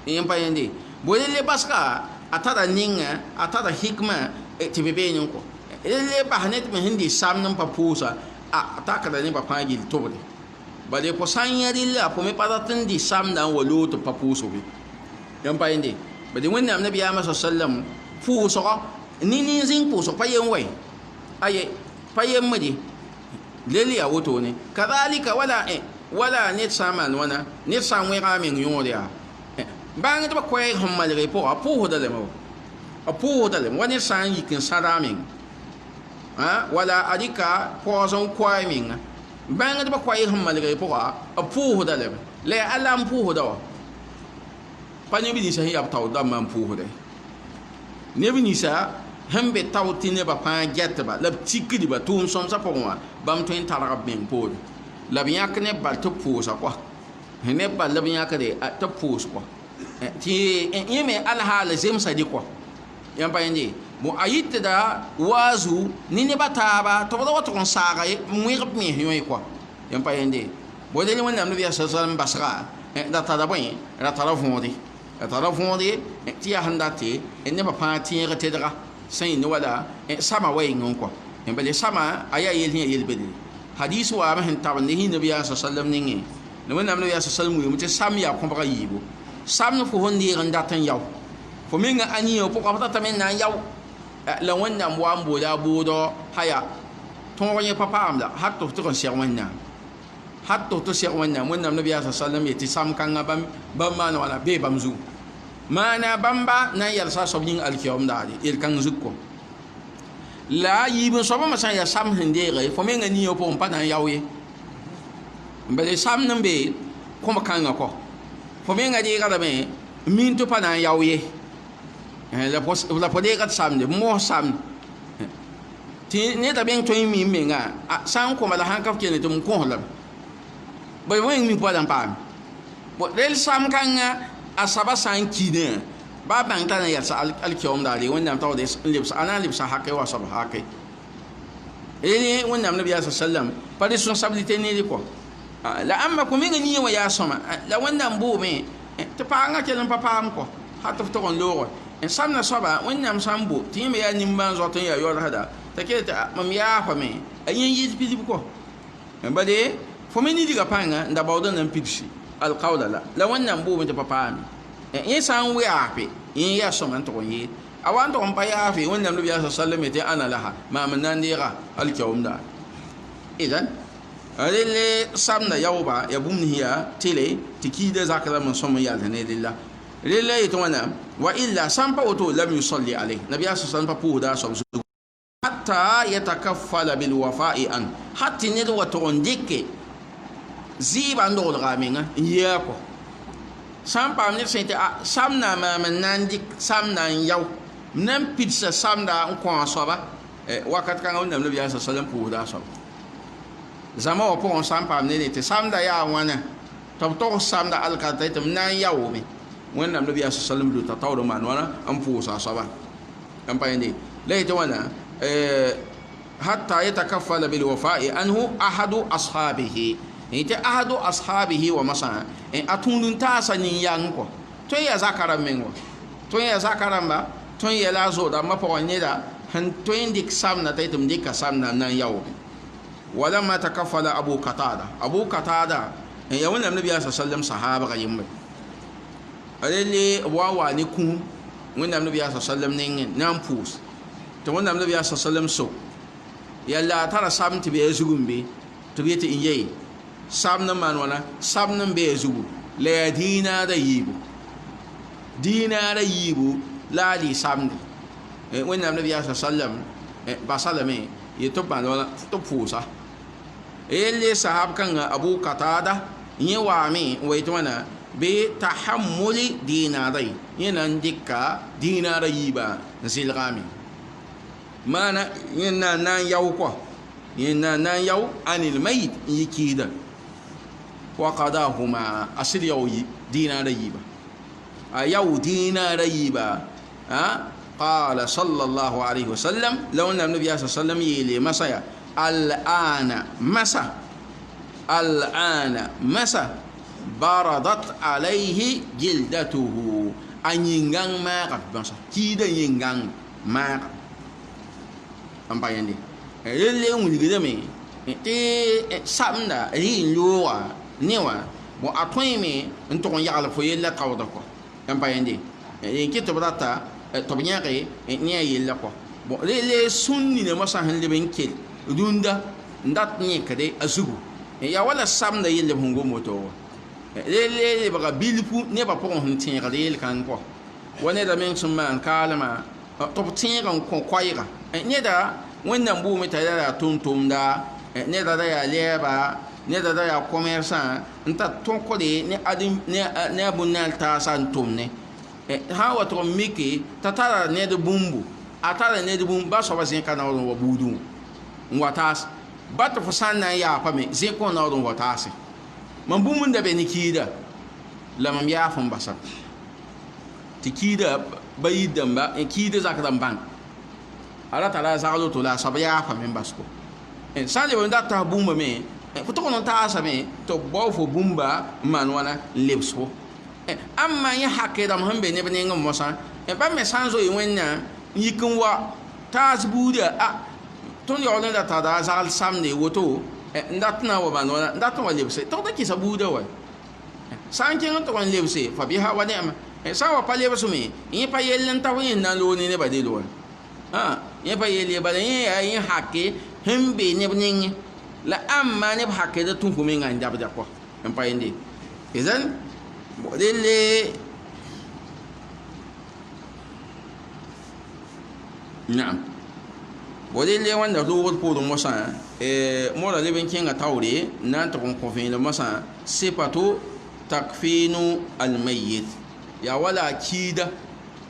yẽ pa yẽnde bõe le baska a tara ninga a tara hikma tɩ be bee nin kɔ le bas ne tɩ me sẽn dɩ samd n pa pʋʋsa a takra nebã fãa gill tʋbde bale fo sã n yã rɩlla fo me pa rat n dɩ samdã n wa loog tɩ pa pʋʋsge yãmb pa yẽnde bade wẽnnaam nabiyaamã sa sallam pʋʋsgɔ nin zĩng pʋʋsg pa yen wɛ aye pa yembde lel yaa wotone kadhalika wala ned sã n maan wãna ned sã n wẽga a meng yõod yaa bãng tɩ ba koɛɛg sẽn malge pʋga a pʋʋsda lame wa a pʋʋsda lame wa ned sã n yik n sãda a meng wala a dɩka paoos n koa a menga bãng tɩ ba koɛɛg sẽn malge pʋga a pʋʋsda lame la yaa alla n pʋʋsda wa pa neb ninsã sẽn yaa b taood dãmbã n pʋʋsda neb ninsã sẽn be tao tɩ nebã fãa gɛtba la b tikdba tʋʋm sõmsã pʋgẽ wã bãmb tõe n targ b meng poore la b yãk neb bal tɩ b pʋʋsa kɔa neb bal la b yãkde tɩ b pʋʋs kɔa tɩ yẽ me alhaala zemsa dɩ kɔa yãmb pa yẽnde a yɩtda waazu ne nebã taaba tɩ b ra wa tʋg n saaga wẽg b mens yõe kɔa yãmb pa yẽnde bõe le wẽnnaam neb yaa salm basga ra tara bõe ra tara võode ra tara võode tɩ yaa sẽn date nebã fãa tẽeg tedga sẽn yĩnd wala sama wa yĩng n kɔa bale sama a yaa yel sẽn yaa yel-bedre hadis waame sẽn tabende sẽn nabiyaa sa sallam nengẽ la wẽnnaam nabiyaa sa sallam weeme tɩ sam yaa kõbga yiibo sam ne fo fõn deeg n dat n yao fo menga a nia pʋga f tata me n na n yao la wẽnnaam wa n boola a boodɔ haya tõog yẽ pa paamda hat tɩ f tɩg n sɛg wẽnnaam hat tɩ f tɩ sɛg wẽnnaam wẽnnaam nabiyaa sa sallam yetɩ sam-kãngã bãmb maana wãna bee bãmb zugu maana bãmba na n yɛlsa a soab yĩng alkiyaoom daade yel-kãng zug kɔ la yiib n soabãmbã sã n yaa sam sẽn deege fo menga nia pʋgẽ pa na n yao ye bale sam n be kõm-kãngã kɔ fo menga deegdame min tɩ pa na n yao ye la fo deegd samde mos samd tɩ neda beng tõe n mi menga sã n kõma la sãn ka f kene tɩ m kõslame ba wẽng mi pa n paame rel sam-kãngã a saba sã n kine ba bãng t'a na yɛlsa alkiyaoom daare wẽnnaam taood a na n lebsa hake wa soab hake rẽ wẽnnaam nabiyaa sa sallam pa responsabilité neere kɔ la ãmba kõ menga nia wã yaa sõma la wẽnnaam boome tɩ paangã kell n pa paam kɔ hat f tog n looge samna soaba wẽnnaam sã n bo tɩ yẽ me yaa nimbãan zoat n yaa yɔlsda t'a kell tɩ mam yaafame a yẽ yɩɩd pilib kɔ bale fo me nidga pãnga n da baood n na n pidsi alqaola la wẽnnaam boome tɩ pa paame yẽ sã n yaafe yẽ yaa sõma n tʋg n yeel a wa n tʋg n pa yaafe wẽnnaam nabiyaa sa sallam tɩ ana laha maam n na n deega alkiyaoom daa idan rel samda yaooba ya bũmb nis yaa tɩle tɩ kiida zakrame n sõm n yalsa ne rella rel la yetɩ wãna wa illa sã n pa woto lam yusalli alayh nabiyaa sa sallam pa pʋʋsda a soab zugu hatta yatakaffala bilwafa'i an hat tɩ ned wa tʋg n dɩke zɩɩba n doglga a menga n yɩa kɔ sã n paam ned sẽn tɩ samda maam n na n dɩk samda n yao m na n pidsa samda n kõ a soaba wakat kãngã wẽnnaam nabiyaa sa sallam pʋʋsda a soab zãma wã pʋgẽ sã n paam ned tɩ samda yaa wãna tɩ b tog samda alkarta tɩ m na n yaoome wẽnnaam nabiyaa sa sallam luta taoor n maan wãna n pʋʋsa a soaba n pa yẽnde la yetɩ wãna hatta yatakaffala bilwafa'i anhu ahadu ashabihi tɩ ahadu ashabihi wa masã a tũud n taasa nin-yang kɔ tõe n yaa zaka rãmb meng wa tõe n yaa zaka rãmba tõe n yɛla a zoodãmbã pʋgẽ neda sẽn tõe n dɩk samda t'a yetɩ m dɩka samda n na n yaoome ولما تكفل أبو قتادة يا ولد النبي صلى الله عليه وسلم صحابة غيمة اللي واوا نكون ولد النبي صلى الله عليه وسلم نامبوس تولد النبي صلى الله عليه وسلم سو يلا ترى سام تبي أزوجم بي تبي تيجي سام نمان ولا سام نبي أزوج لا دينا دا يبو la ali samdi wẽnnaam nabiya sallam basalame ye tɩ b bãnd wãna tɩ pʋʋsa yelle sahab kãngã abu katada yẽ waame n wa yetɩ wãna be tahammuli dinaray yẽ na n dɩka dĩinaara yiibã n zɩlgame maana yẽ na n yao kɔ yẽ na n yao anil mayit n yɩ kiida wa qadahuma a sɩd yao dĩinaara yiiba a yao dĩinaara yiiba قال صلى الله عليه وسلم لو أن النبي صلى الله عليه وسلم يلي مسا الآن مسا بردت عليه جلدته أن ينغان ما قد مسا كيدا ينغان ما أم بايندي اللي ونجدمي تي سامنا رين لوا نيوا بو أتويمي انتو يعلم فيلا قودكو أم بايندي ينكي تبراتا tɩ b yãge ne a yella kɔ bon le sũnni ne mosã sẽn leb n kell rũndã n dat yẽkde a zugu yaa wala samda yell b sẽn gom woto wa le lebga bilfu nebã pʋgẽ sẽn tẽegd yel-kãng kɔ wa neda meng sẽn maan kaalmã tɩ b tẽeg n kõ koɛɛga neda wẽnnaam buume t'a yaa tʋm-tʋmda neda da yaa lɛɛba neda da yaa commerçã n tar tõkde ne a bũn-naal taasã n tʋmne ha wa tɩg n mike t'a tara ned bũmbu a tara ned bũmb ba soaba zẽka naoor n wa buudẽ n wa taas ba tɩ fo sã n na n yaapame zẽk wã naoor n wa taase mam bũmb n da be ne kiida la mam yaaf n basa tɩ kiida ba yɩ dãmba kiida zakda n bãng a ra tara a zagl woto la a soab yaafame n basko sã n leb n dat tas bũmbame fo tʋg n taasame tɩ b bao fo bũmba n maan wãna n lebs fo amma yẽ hakɩdame sẽn be neb ning n mosã bãmb me sã n zoe wẽnnaam n yik n wa taas buuda tõnd yaool n da tada a zagl samde woto n dat na n wa maan wãna n dat n wa lebse tog da kɩsa buuda wa sã n kẽng n tʋg n lebse fa bɩsa wa ne'ma sã n wa pa lebsme yẽ pa yell n ta fo yẽn na n loog ne nebã del wa yẽ pa yell ye bala yẽ yaa yẽ hake sẽn be neb ninge la amma neb hakɩda tũ fo menga n dabda kɔ n pa yẽnde izan dele naam dele wanda loogd pʋʋdẽ mosã mola leb n kẽnga taoore n na n tʋg n kõ vẽelem mosã sɩpato takfinu almayit yaa wala a kiida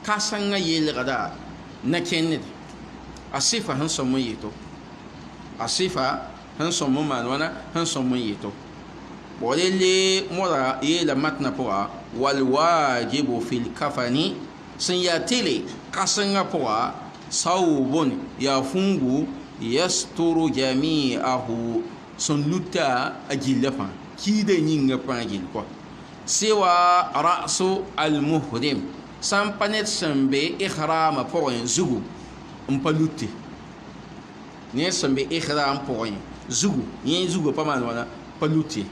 kãsengã yelgda na kẽned a sɩfa sẽn sõm n yeto a sɩfa sẽn sõm n maan wãna sẽn sõm n yeto وللي مرة يلا متنا بوا والواجب في الكفن سياتيلي كاسنغا بوا صوب يفنغو يستر جميعه سنلوتا أجلفا كيدا نينغا بانجل سوى رأس المهرم سامبانيت سمبي إخرام بوين زغو مبالوتي ني سمبي إخرام بوين زغو ني زغو بمان وانا بالوتي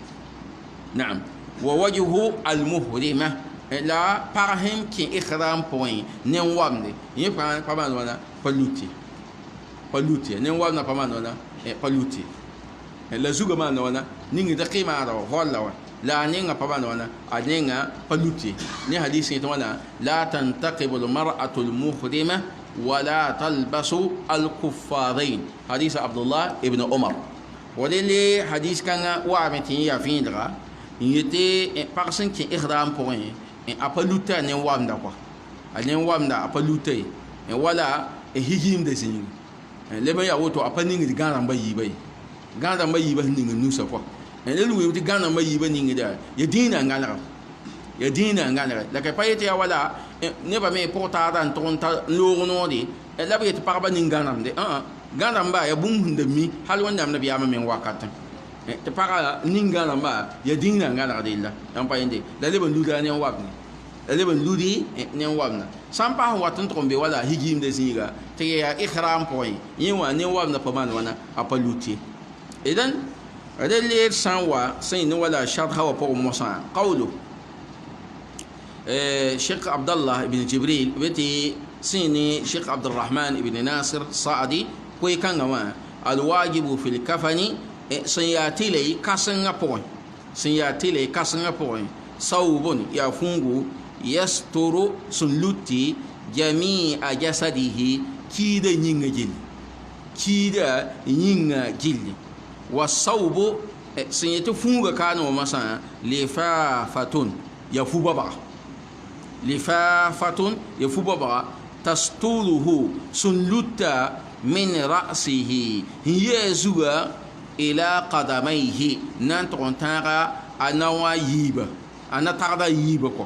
نعم ووجه المهرمة لا parhem ki ikhram point ne wamne ye pa man wana paluti ne wamna pa man wana paluti la zuga man wana ningi da qima da wala wa la ninga pa man wana aninga paluti ni hadisi to wana la tantaqibu al mar'atu al muhrima ولا تلبس الكفارين حديث عبد الله ابن عمر ولله حديث كان وامتين يا فيندرا yete parsin ki ikhram point a paluta ne wamda kwa a ne wamda a paluta wala higim de zin le ba ya woto a panin di garan bayi bai ninga nusa kwa le lu di garan bayi ba ninga da ya dina ngala la ka payete ya wala ne ba me porta dan ton ta lo no di la ba yete parba ninga nam de garan ba ya bum hunda mi hal wanda am nabi ya men wakatan te para ninga namba ya dinga ngala dilla am pa inde la leben luda ne wabni la leben ludi ne wabna sampa watun tombe wala higim de zinga te ya ikhram point yiwa ne wabna pa man wana apaluti idan adelle sanwa sai ne wala shart hawa pa musa qawlu Sheikh Abdullah ibn Jibril beti sini Sheikh Abdurrahman ibn Nasir Saadi ko kanga ma alwajibu fil kafani سياتي كاسنغابون صوب يفونغو يستر سنلوتي جميع جسده كيد ينجل كيد ينجل والصوب سيتفونغ كانوا مثلا لفافة يفوبا لفافة يفوبا تستوره سنلتا من رأسه يزوى إلى قدميه نانتون تاغا أنا ييبا أنا تاغا ييبا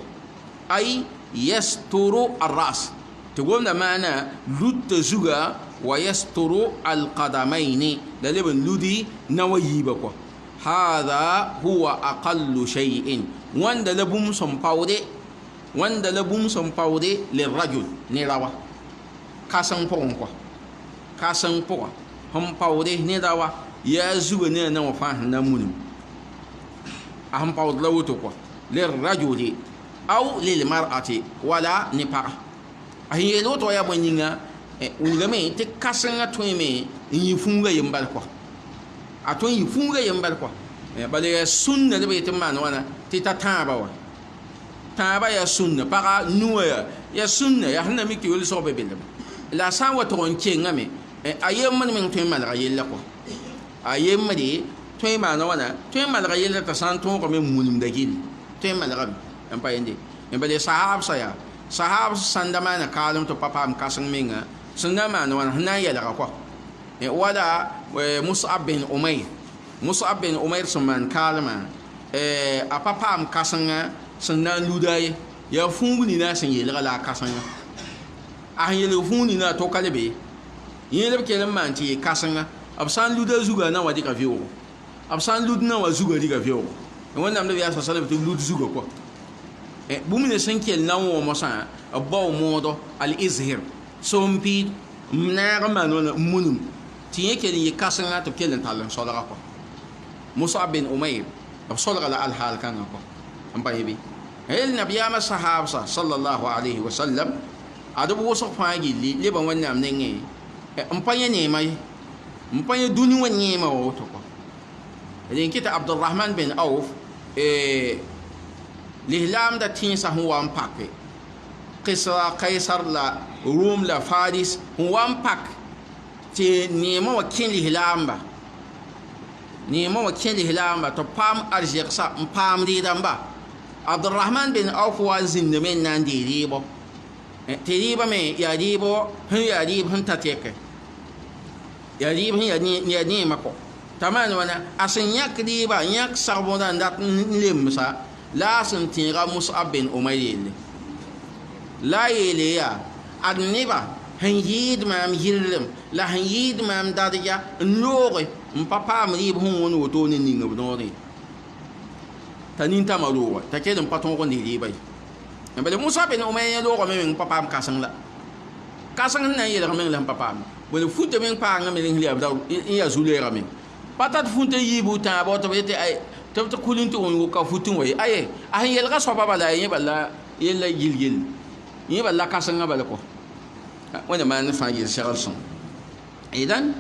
أي يستر الرأس تقول معنى لوت زوغا ويستر القدمين دلبن لودي نويبا هذا هو أقل شيء وان دلبوم سمباودي للرجل نراوا كاسن بونكو كاسن بوا هم باودي نراوا يا زوغا نينا وفاهن نمونم أهم باود لوتو للرجل أو للمرأة ولا نبارة أهي لوتو يا بنينا ولمي تكاسن تويمي يفونغا يمبالكو أتون يفونغا يمبالكو بل سنة لبيت مان وانا تتابعوا تابا يا سنة بقى نويا يا سنة يا هنا ميكي يقول صوب بيلم لا سوا تون كينغامي أيام من تويم مالغا يلكو أيام دي تويم مان وانا تويم مالغا يلا تسانتون كم مولم دجيل تويم مالغا أمبا يندي يبدي صحاب سيا صحاب سندمان كالم تو بابا أم كاسن مينغا سندمان وانا هنا يلكو ولا مصعب بن أمير سمان كالما أبابا أم كاسن سنان لوداي يا فونغني ناس يلغا لا كاسن أهيل فونغني نا توكالبي يلب كلام مانتي كاسن أبسان لودا زوغا نا ودي كافيو أبسان لود نا وزوغا دي كافيو وانا النبي صلى الله عليه وسلم لود زوغا كو بومن سنكيل ناو موسا أباو مودو الإزهر سومبي مناغ مانونا منم تيه كيلي يكاسن نا تبكيلن تالن صدقا كو مصعب بن أمير أبصدق على الحال كان كو أمبا يبي هل نبي أما صحابة صلى الله عليه وسلم أدب وصف فاجي لي بمن نمني أمبا ينيمي أمبا يدوني ونيمة وتوكو لين كده عبد الرحمن بن عوف لهلام دا تينسا هو أمباك قيصر لا روم لا فارس هو أمباك تي نيمة وكين لهلام با نيمة وكين لهلام با تبام أرجيكسا مبام دي دامبا عبد الرحمن بن عوف وازن من ناندي ريبو تريبا مي يا ريبو هن يا ريب هن تاتيك يا ريب هن يا نيمكو تمام وانا أسن يك ريبا يك سربونا ندات نلمسا لا سنتيغا مصعب بن أمير لا يليا النبا هن يد مام يلم لا هن يد مام داديا نوري مبابا مريب هون ونوتوني نينغ بنوري تنين تمالوا تكيد مباتون كون دي باي بل موسى بن أمية لو من بابام كاسن لا كاسن هنا يلا من لهم بابام بل فوت من بام من اللي أبدا إيه زولي رامين باتات فوت يبو تابو تبيت أي تبت كلين تون وكافوتون وي أي أهين يلقى صوبا بلا يبلا يلا يل يبلا كاسن بلا كو وانا ما نفعل شغلهم إذن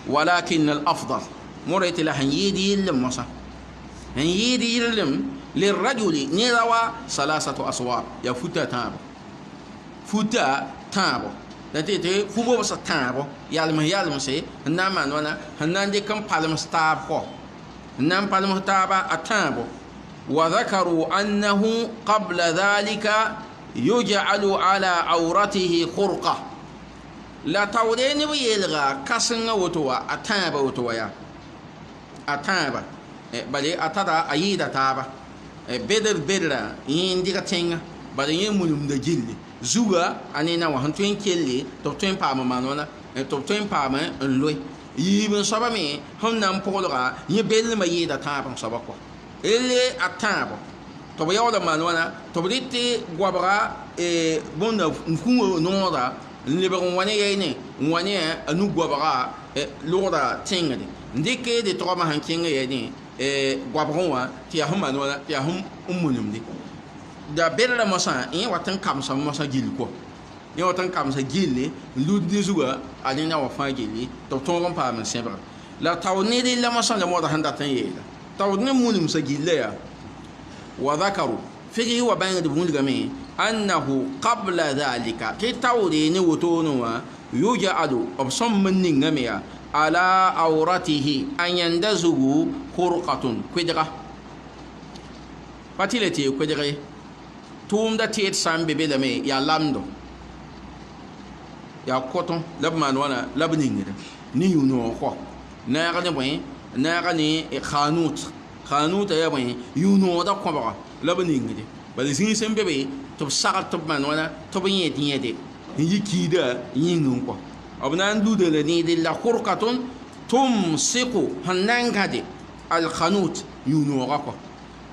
ولكن الأفضل مريت له يدي للمصا يدي للم للرجل نروا ثلاثة أصوات يا فوتا تابو لتيتي فوبو بس تابو يالم سي ناما نونا هنان دي كم بالم ستابو نام بالم تابا أتابو وذكروا أنه قبل ذلك يجعل على عورته خرقة لا تودين ويلغا كسن وتوا أتابا وتوا يا أتابا بل أتدا أيدا تابا بدر ينديك تينغ بل يمولم دجيل زوغا أنينا وهنتوين كيلي توتوين باما مانونا توتوين باما اللوي يبن صبامي هم نام بولغا يبل ما يدا تابا صباكو إلي أتابا تبا يولا مانونا تبريتي غوابرا بونا نفو نورا نلبغن واني ييني واني أنو غوابرا لورا تينغ دي ndike de toma hankinga yeni gwabronwa ti ya huma no ya hum umunum di da berra masa in watan kamsa masa gilko ni watan kamsa gille ludi zuwa alina wa fa gilli to tongon pa man sebra la tawni di la masa la moda handa tan yela tawni munum sa gille ya wa dhakaru figi wa bayan de bundiga me أنه قبل ذلك كي توريني وتونوا يجعل أبصم من نغميا على عورته أن يندزغ خرقة كدغة فتلتي كدغة توم دا تيت سام ببلمي يا لامدو يا كوتون لبمان وانا لبنينغ نيو نو خو ناغني بوين ناغني خانوت يا بوين يونو دا كوبا لبنينغ دي بل زين سم بيبي تب ساقط تب مان وانا تب يدي يكيدا ينغ كو أبنا ندود لني دي لا خرقة تمسك هنانغادي الخانوت يونو غاكو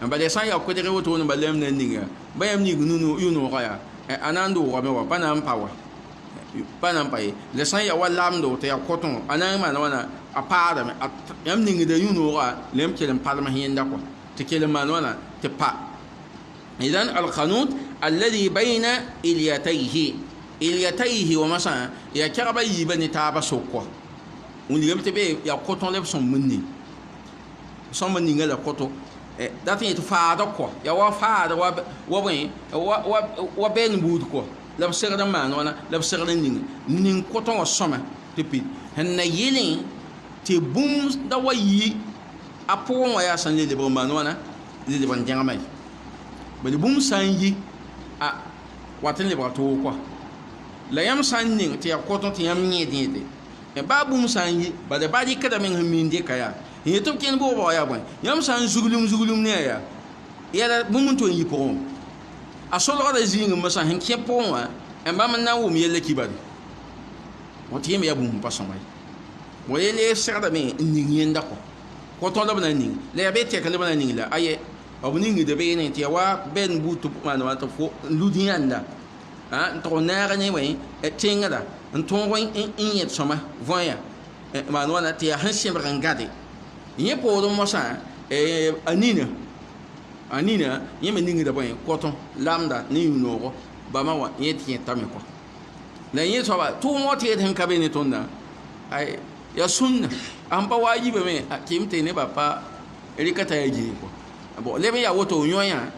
بل سان يا كودي وتون بلم نينغا بيام ني نونو يونو غايا اناندو غاموا بانام باوا بانام باي لسان يا والامدو تيا كوتون انام مان وانا apara me yam ningi da yuno ga lem kelem palma hienda ko te kelem man wana te pa idan al qanut alladhi bayna ilyatayhi wa masa ya karaba yibani taba sokko on ligam te be ya koton leb son munni ngala koto dat yi te faada ko ya wa faada wa ben wa ben bud ko lab serda man wana lab serda ning koton wa soma te pi hen na yelin te bum da wayi apon wa ya san le bon manwana le bon jangama ba de bum san yi a watin le ba to ko la yam san ning te akoton te yam nyi de e ba bum san yi ba de ba di kada men min de kaya e to ken bo ba ya bon yam san zugulum ne ya la bum to yi pon a solo da zinga ma san hin ke pon wa e ba man na wo mi yelle kibari wati yem ya bum pa son mai ويلي سرد من نين دكو كوتون دبنا نين لا بيتي كلمنا نين لا اي او نين دي بين تي وا بن بوتو ما ما تفو لودياندا ها تو ناغني وين تينغدا انتون وين ان يت سما فويا ما نوانا تي هانسيم رانغادي ني بودو موسا انينا يم نين دبا كوتون لامدا ني نوغو بما وا يتي تامي كو لا يسوا تو موتي هن كابيني توندا اي ya sunna an ba wajibe me akimte ne bapa erikata ya ji ko bo lebe ya woto nyoya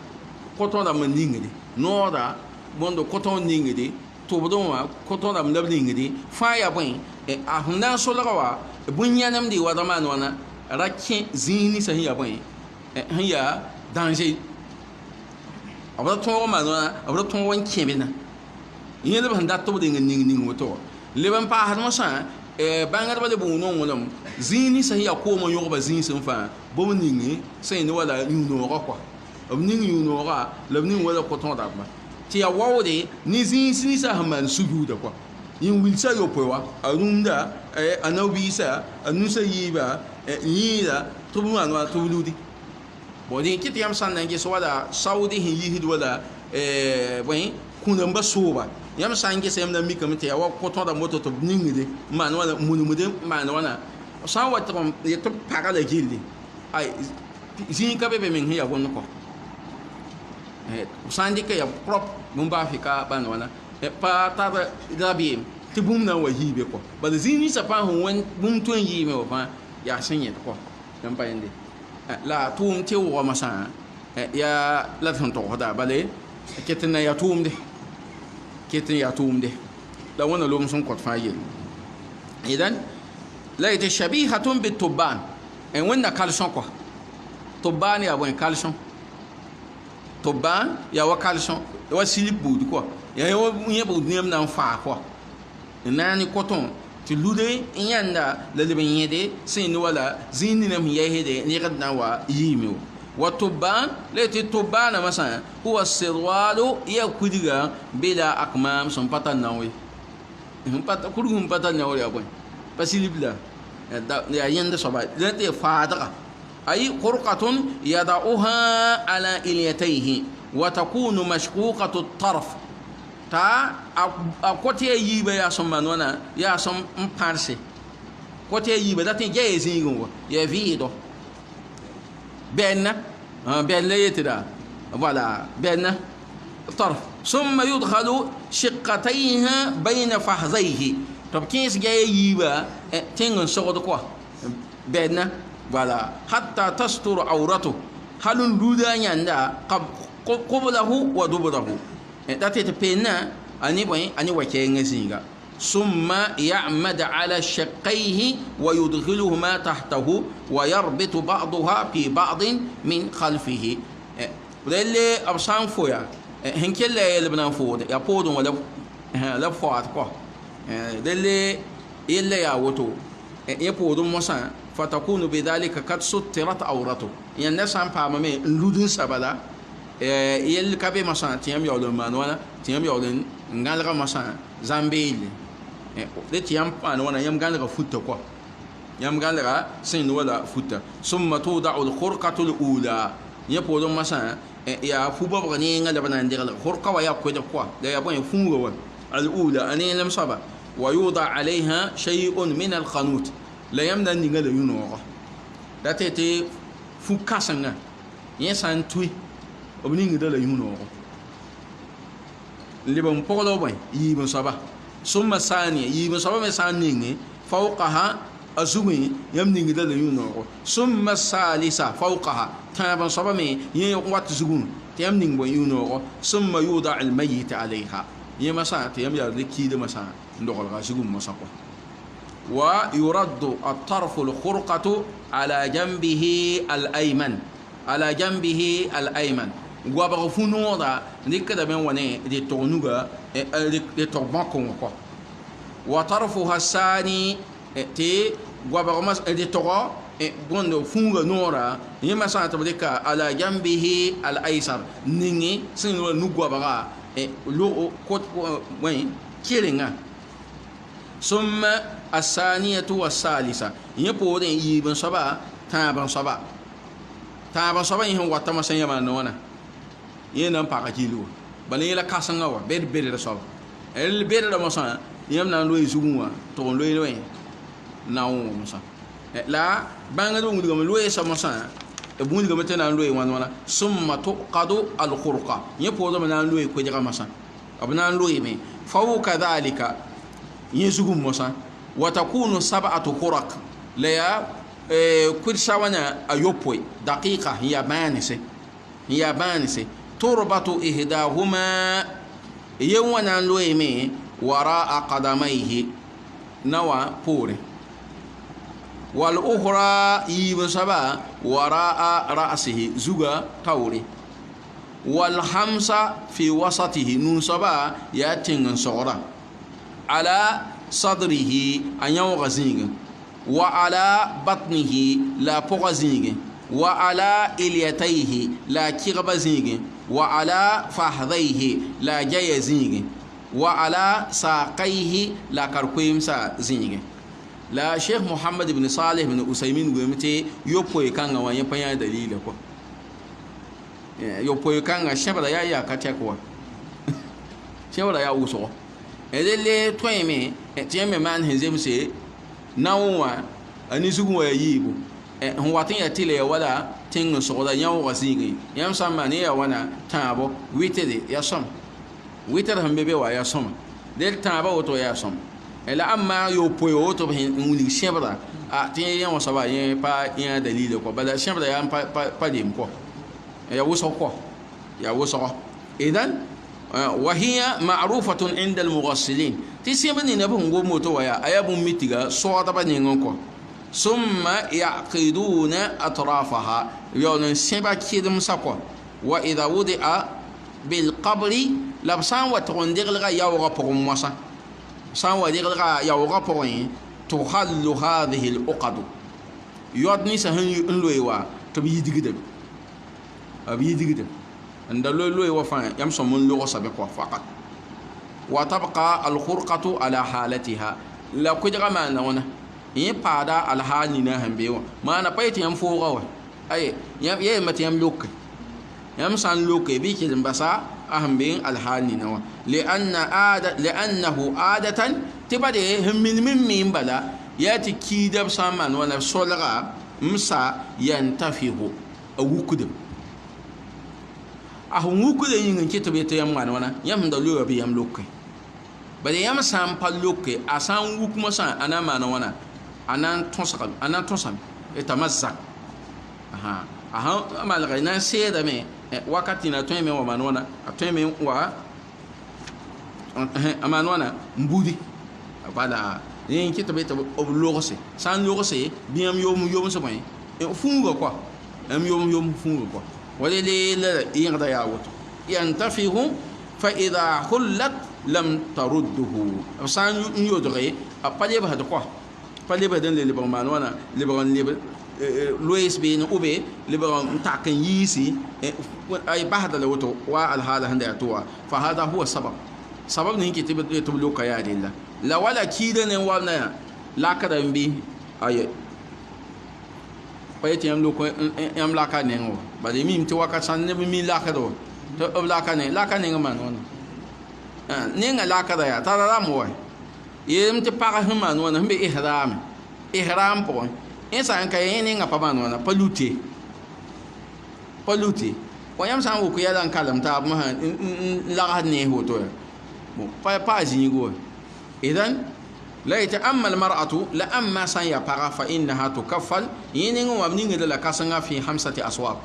koton da mandingidi noda bondo koton ningidi to bodonwa koton da mlabningidi fa ya bwen a hunda so lagawa bunyanam di wada man wana rakke zini sahi ya bwen ya danger abra to man wana abra to wan kebena yele ban da to de ningini woto leben pa har mo sa bangar ba de bu no ngolom zini sahi ya ko mo yoba zini sun fa bo ningi sai ni wala yuno ga kwa ning yuno ga labni wala ko ton da ba ti ya wawde ni zini sa haman sujuda kwa yin wilsa yo powa arunda anabi sa anusa yiba yida to bu anwa to ludi bo din kiti yam san nange so wala saudi hin yihid wala boy kunan ba soba yam sange sem na mi kamte ya wa koton da moto to ningide man wala munumude man wana san wa to ye to paga la gildi ay zin ka bebe min ya gonko sandi ka ya prop mun ba fika ban wana pa ta da bi ti bum na wa hibe ko ba zin ni sa pa hon wen bum ton yi me wa ya sanye ko dan pa yende la tum ti wa masa ya la ton to da bale ketna ya tum de كيتن ياتوم ده لو انا لوم سون كوت فايل اذا لا شبيهه بالتبان ان وين كالسون كو تبان يا وين كالسون تبان يا وكالسون وسيلي بود كو يا يبود نيم نان فا كو ناني كوتون ti lude yanda la le yede sin wala zini nam yehede ni gadna wa yimi wa tuban le ti tubana masa huwa sirwalu ya kudiga bila akmam son patan nawe pata kurgum patan nawe ya boy pasilibla ya yanda soba le ti faadaka ay qurqatun yadauha ala ilyatayhi wa takunu mashquqatu at-tarf ta a kote yibe ya som manona ya som parse kote yibe datin je zingo ya vido benna benna yetida voilà benna طرف ثم يدخل شقتيها بين فخذيه طب كيس جاي يبا تنغن سوغد كو benna voilà حتى تستر عورته هل الرودا يندا قبله ودبره تاتي تبينا أني وين أني وكين زينغا ثم يعمد على شقيه ويدخلهما تحته ويربط بعضها في بعض من خلفه ولله أبصان فويا هنكل يلبنا فود يا بود ولا لا فوات كوا دله إلا يا وتو يبود مسا فتكون بذلك قد سترت عورته يعني الناس هم فاهمين لودن سبلا يل كابي مسا تيام يولن مانوانا تيام يولن نغالغا مسا زامبيل de tiyam pan wana yam galga futta kwa yam galga sin wala futta summa tuda'u al-khurqatu al-ula ya podon masa ya fuba ba ne ngala bana ndigal khurqa wa ya ko da kwa da ya bon funga wa al-ula ani lam saba wa yuda 'alayha shay'un min al-qanut la yamna ngala yuno da tete fu kasanga yen san tui obni ngida la yuno libon polo boy yi bon saba ثم ثانية يمسوا مسانين فوقها أزومي يمني قدر ينور ثم الثالثة فوقها تابع صبامي يقوات زغون تيمني بينور ثم يوضع الميت عليها يمسا تيم يركيد مسا ندخل زغون مساقو ويرد الطرف الخرقة على جنبه الأيمن على جنبه الأيمن وبغفونو دا نكدا بين وني دي تونوغا دي توباكو كو وطرفها الثاني تي وبغمس دي توغا بوندو فونغا نورا يما سانتبليكا على جنبه الايسر نيني سينو نوغوا بغا لو كوت وين كيرينغا ثم الثانية والثالثة يبودين يبن صبا تابن صبا تابن صبا يهم واتما سيما نوانا ينام باكيلو بني لا كاسنغا وا بيد بيد رسول ال بيد دا مسا يم نان لوي زغوا تو لوي لوي ناو مسا لا بانغا دو ngudum لوي سمسا e bunga ga meta nan lوي wan wana summa tuqadu al khurqa yepo do nan lوي ko jaga masa abna lوي me fawu kadhalika yezugum masa wa takunu sab'atu khuraq la ya kul sawana ayopoi daqiqa hiya banise تربط إهداهما يوانا لويمي وراء قدميه نوى بوري والأخرى يبسبا وراء رأسه زوغا توري والخمسة في وسطه نوسبا ياتين صغرا على صدره أن يوغزيغ وعلى بطنه لا بغزيغ وعلى إليتيه لا كيغبزيغ وعلى فخذيه لا جيزيغ وعلى ساقيه لا كركويمسا زيغ لا شيخ محمد بن صالح بن أسيمين غمتي يوبوي كانغا وان يبيان دليل كو يوبوي كانغا شبدا يا كاتيكو شبدا يا وسو ادلي تويمي تيمي مان هنزمسي ناووا اني سوغو ييبو watin ya tile ya wala tin so da yawo wasigi yam samma ne ya wana tabo witere ya som witere hambe be wa ya som del tabo to ya som ela amma yo poyo to be nguli shebra a tin ya wasa ba yin pa ya dalile ko bala shebra ya pa dem ko ya wuso ko ya wuso idan wa hiya ma'rufatun inda al-mughassilin tisibani nabu ngomo to ya ayabun mitiga so da ba ne ngoko ثم يعقدون أطرافها يولن سبا كيدم سقوا وإذا وضع بالقبر لبسان وتغندق لغا يوغا بغم وسا سان ودق لغا يوغا بغم تخل هذه الأقد يودني سهن لويوا تبي يدقدم أبي يدقدم عند لوي وفان يمسو من لغا سبقوا فقط وتبقى الخرقة على حالتها لا كجغا ما نونا pada alhali na hambe wa mana paiti yam foga wa ay yam ye mat yam lok yam san lok bi ki basa ahambe alhali na wa li'annahu adatan tibade min bala yati kidab saman wala solga msa yantafihu awukudum ahungukude yin ki tobe to yam wana yam da lo bi yam lok bade yam san pa lok asan wukuma san anama na wana anan tosam etamazzak aha amal gainan seda me wakati na toyme wa manwana atoyme wa aman wana mbudi bala yin kita beta ob logose san logose biam yom so mai funga quoi am yom funga quoi wala le yinda ya woto yantafihu fa idha hullat lam tarudduhu san yodre apale ba de quoi pale ba den le man wana le lois be no obe le takan yisi ay bahda le woto wa al hala handa atwa fa hada huwa sabab ni ki tibe to loka ya dilla la wala kida ne wala la kada mbi ay payeti am loko am la ka ne ngo ba de mi mti waka san ne mi la ka do to la ka ne man wona ne nga la ka da ya ta da mo yem ti para hman wona mbe ihram po insan ka yin nga pa man wona paluti wayam san wo ku ya dan kalam ta ma la ne hoto pa zingo idan la yata'ammal mar'atu la amma san ya para fa innaha tukaffal yin nga wa mninga de la kasanga fi 5 aswab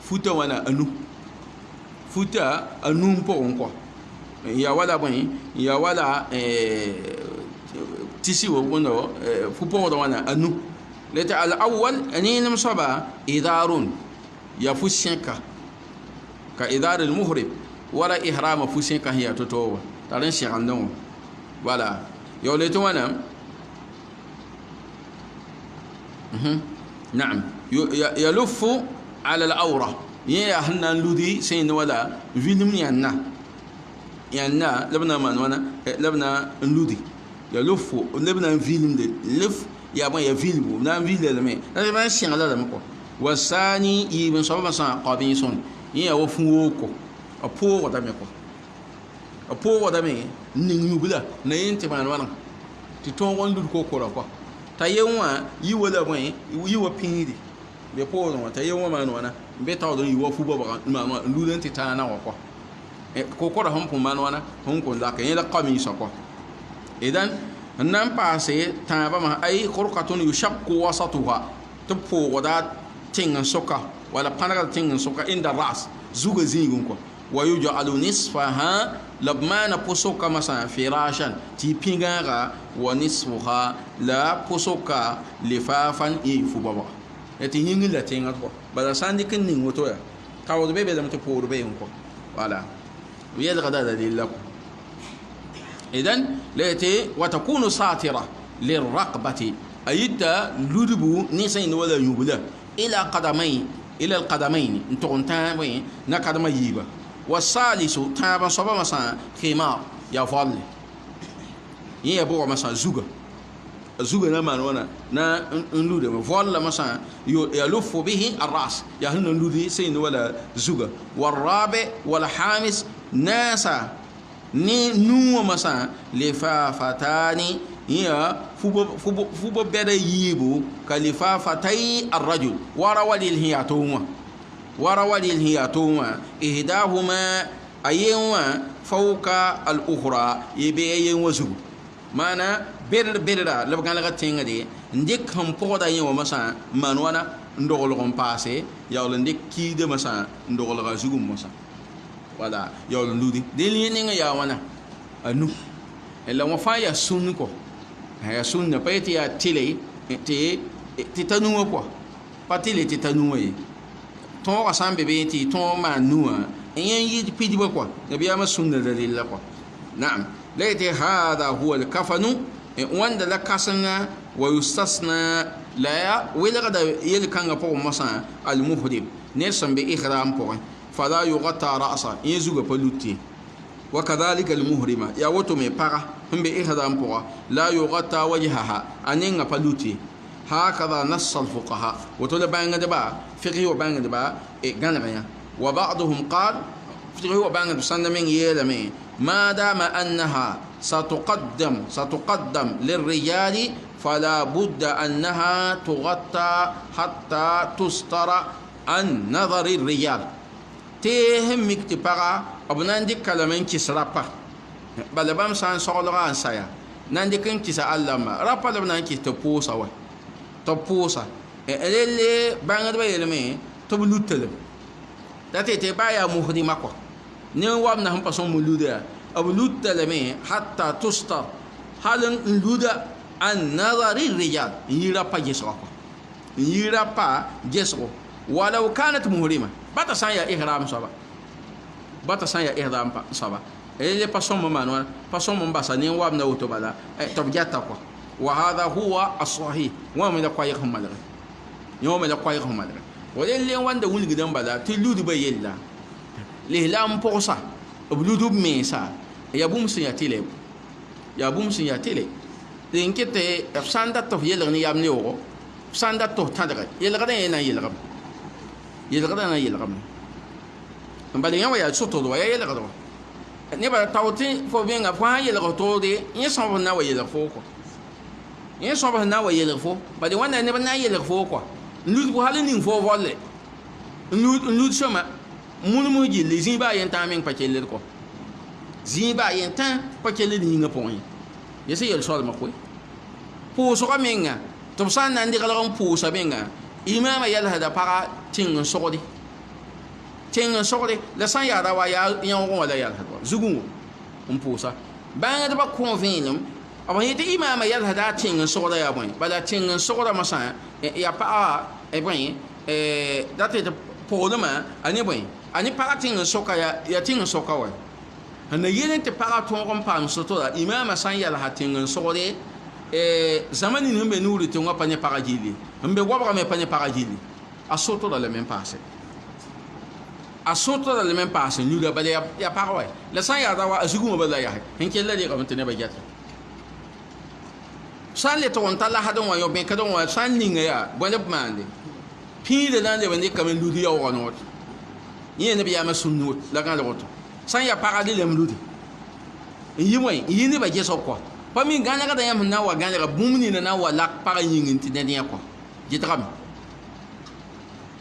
futa wana anu po onko ya wala bani ya wala tisi wo wono fupo do wana anu leta al awwal aninam saba idarun ya fushinka ka idar al muhrib wala ihram fushinka hiya toto taran shi andon wala yo leto wana na'am yalufu ala al awra ya hanna ludi sayin wala vilim yanna labna man wana labna ludi yalufu labna vilim de lif ya ban ya vilbu na vilele me na ba shi ala lam ko wasani ibn sababa sa qabison ya wo fu woko apo wada me ning nubula na yente man wana ti ton won lud ko ko ta yewa yi wala ban yi wa pinidi be po no ta yewa man wana be ta do yi wo fu baba ma lulen ti ta na ko ko da hon pum man wana hon ko la ka yela qamisa ko idan nan paase ta ba ma ay qurqatun yushaqqu wasatuha tupo wada tingan soka wala panaga tingan soka inda ras zuga zingun ko wa yuj'alu nisfaha labmana posoka masa firashan ti pingara wa nisfuha la posoka lifafan ifu baba eti hingi la tinga ko bala sandi kin ning woto ya tawo be da mto por be ko wala ويلغى دليل لكم إذن ليتي وتكون ساترة للرقبة أيدا لدبو نيسين ولا يبلا إلى القدمين انتون تابين نقدم ييبا والثالث تابا صبا مسا خمار يفضل يبو مسا زوجة نما نونا نا نلود فضل مسا يلف به الرأس يهن نلودي سين ولا زوجة والرابع والخامس nasa ni nuwa masa lifafatani ya fubo beda yibu kalifafatai arrajul warawadil hiyatuma ihdahuma ayyanwa fawqa al-ukhra yibe ayyanwa zugu mana berda labgan laga tinga de ndik ham poda yewa masa manwana ndogol gon passé yawla ndik ki de masa ndogol ga zugu masa wala yaw ludi de lininga ya wana anu ela wa fa ya sun ko ya sun na peti ya tile ti tanu ko patile ti tanu yi ton ka sambe be ti ton ma nuwa en yi pidi ko ya biya ma sunna dalil ko na'am laiti hada huwa al-kafanu wanda la kasanga wa yustasna la ya wila da yel kanga po masa al-muhrim ne sambe ihram po فلا يغطى رأسه يزوج بلوتي وكذلك المهرمة يا وتمي بارا هم بإحدام بوا لا يغطى وجهها أنين بلوتي هكذا نص الفقهاء وتلا بانغ دبا فقه وبانغ دبا غنبيا وبعضهم قال فقه وبانغ دسان من يلمي ما دام أنها ستقدم للرجال فلا بد أنها تغطى حتى تستر عن نظر الرجال تهم مكتبا أبنان دي كلامين كسرابا بلبام سان سولغا أنسايا نان دي كن كسا ألما رابا لبنان كي تبوسا وي تبوسا اللي بانغد بيلمي تبلوتلم داتي تبايا مهدي مكو نيو وابنا هم بسون ملودا b lutta lame hatta tustar hal n luda an nadari rijal yira pa gesgo yira pa gesgo walau kanat muhrima bata san ya ihram saba bata san ya ihram saba ele pa som manwa pa som mbasa ni wab na auto bala to jatta ko wa hadha huwa as-sahih wa min qayyihum madra yawm la qayyihum madra wala wanda wulgi dan bala ti ludu ba yella lihlam posa ludu mesa ya bum sin ya tele ya bum sin ya tele den kete sanda to yella ni yam ni o sanda to tadra yella ga na yella ga na yella ga mbale yawa ya soto do ya yella ga do ne ba tawti fo benga fa yella ga to de yin so na wa yella fo ko yin so ba na wa yella fo ba de wanda ne ba na yella fo ko ludu ko halin nin fo volle ludu shoma mun mu ji le zin ba yen ta men pa kelle ko zin ba yen ta pa kelle ni nga pon yese yel so ma ko po so ka menga to san nan de kala on po sa benga imama yal hada para tin so ko di tin so ko di la san ya da wa ya yan ko wala yal hada zugu on po sa ba nga ba convinum aba yete imama yal hada tin so da ya bon ba da tin so da ma sa ya pa bon date de podema ani bon ani para tin so ka ya tin so ka wa na yene te para ton kon pam so to da imama san yal ha tin so de zamani nimbe nuri te ngwa panye para jili mbe wabra me panye para jili asoto da le même passé asoto da le même passé ñu da ba ya para wa la san ya da wa azugu ba da ya henke la de ko tene ba jata san le to on tala hadon wa yo ben kadon wa san ninga ya bonde mande pide dan de bande kamen ludi ya wa not yene bi ya ma sunnu la kan lo to san ya para de lem ludi yi moy yi ne ba je so ko pa mi ganya ka da yam na wa ganya ka bumni na wa lak para yingin ti de ne ko jitram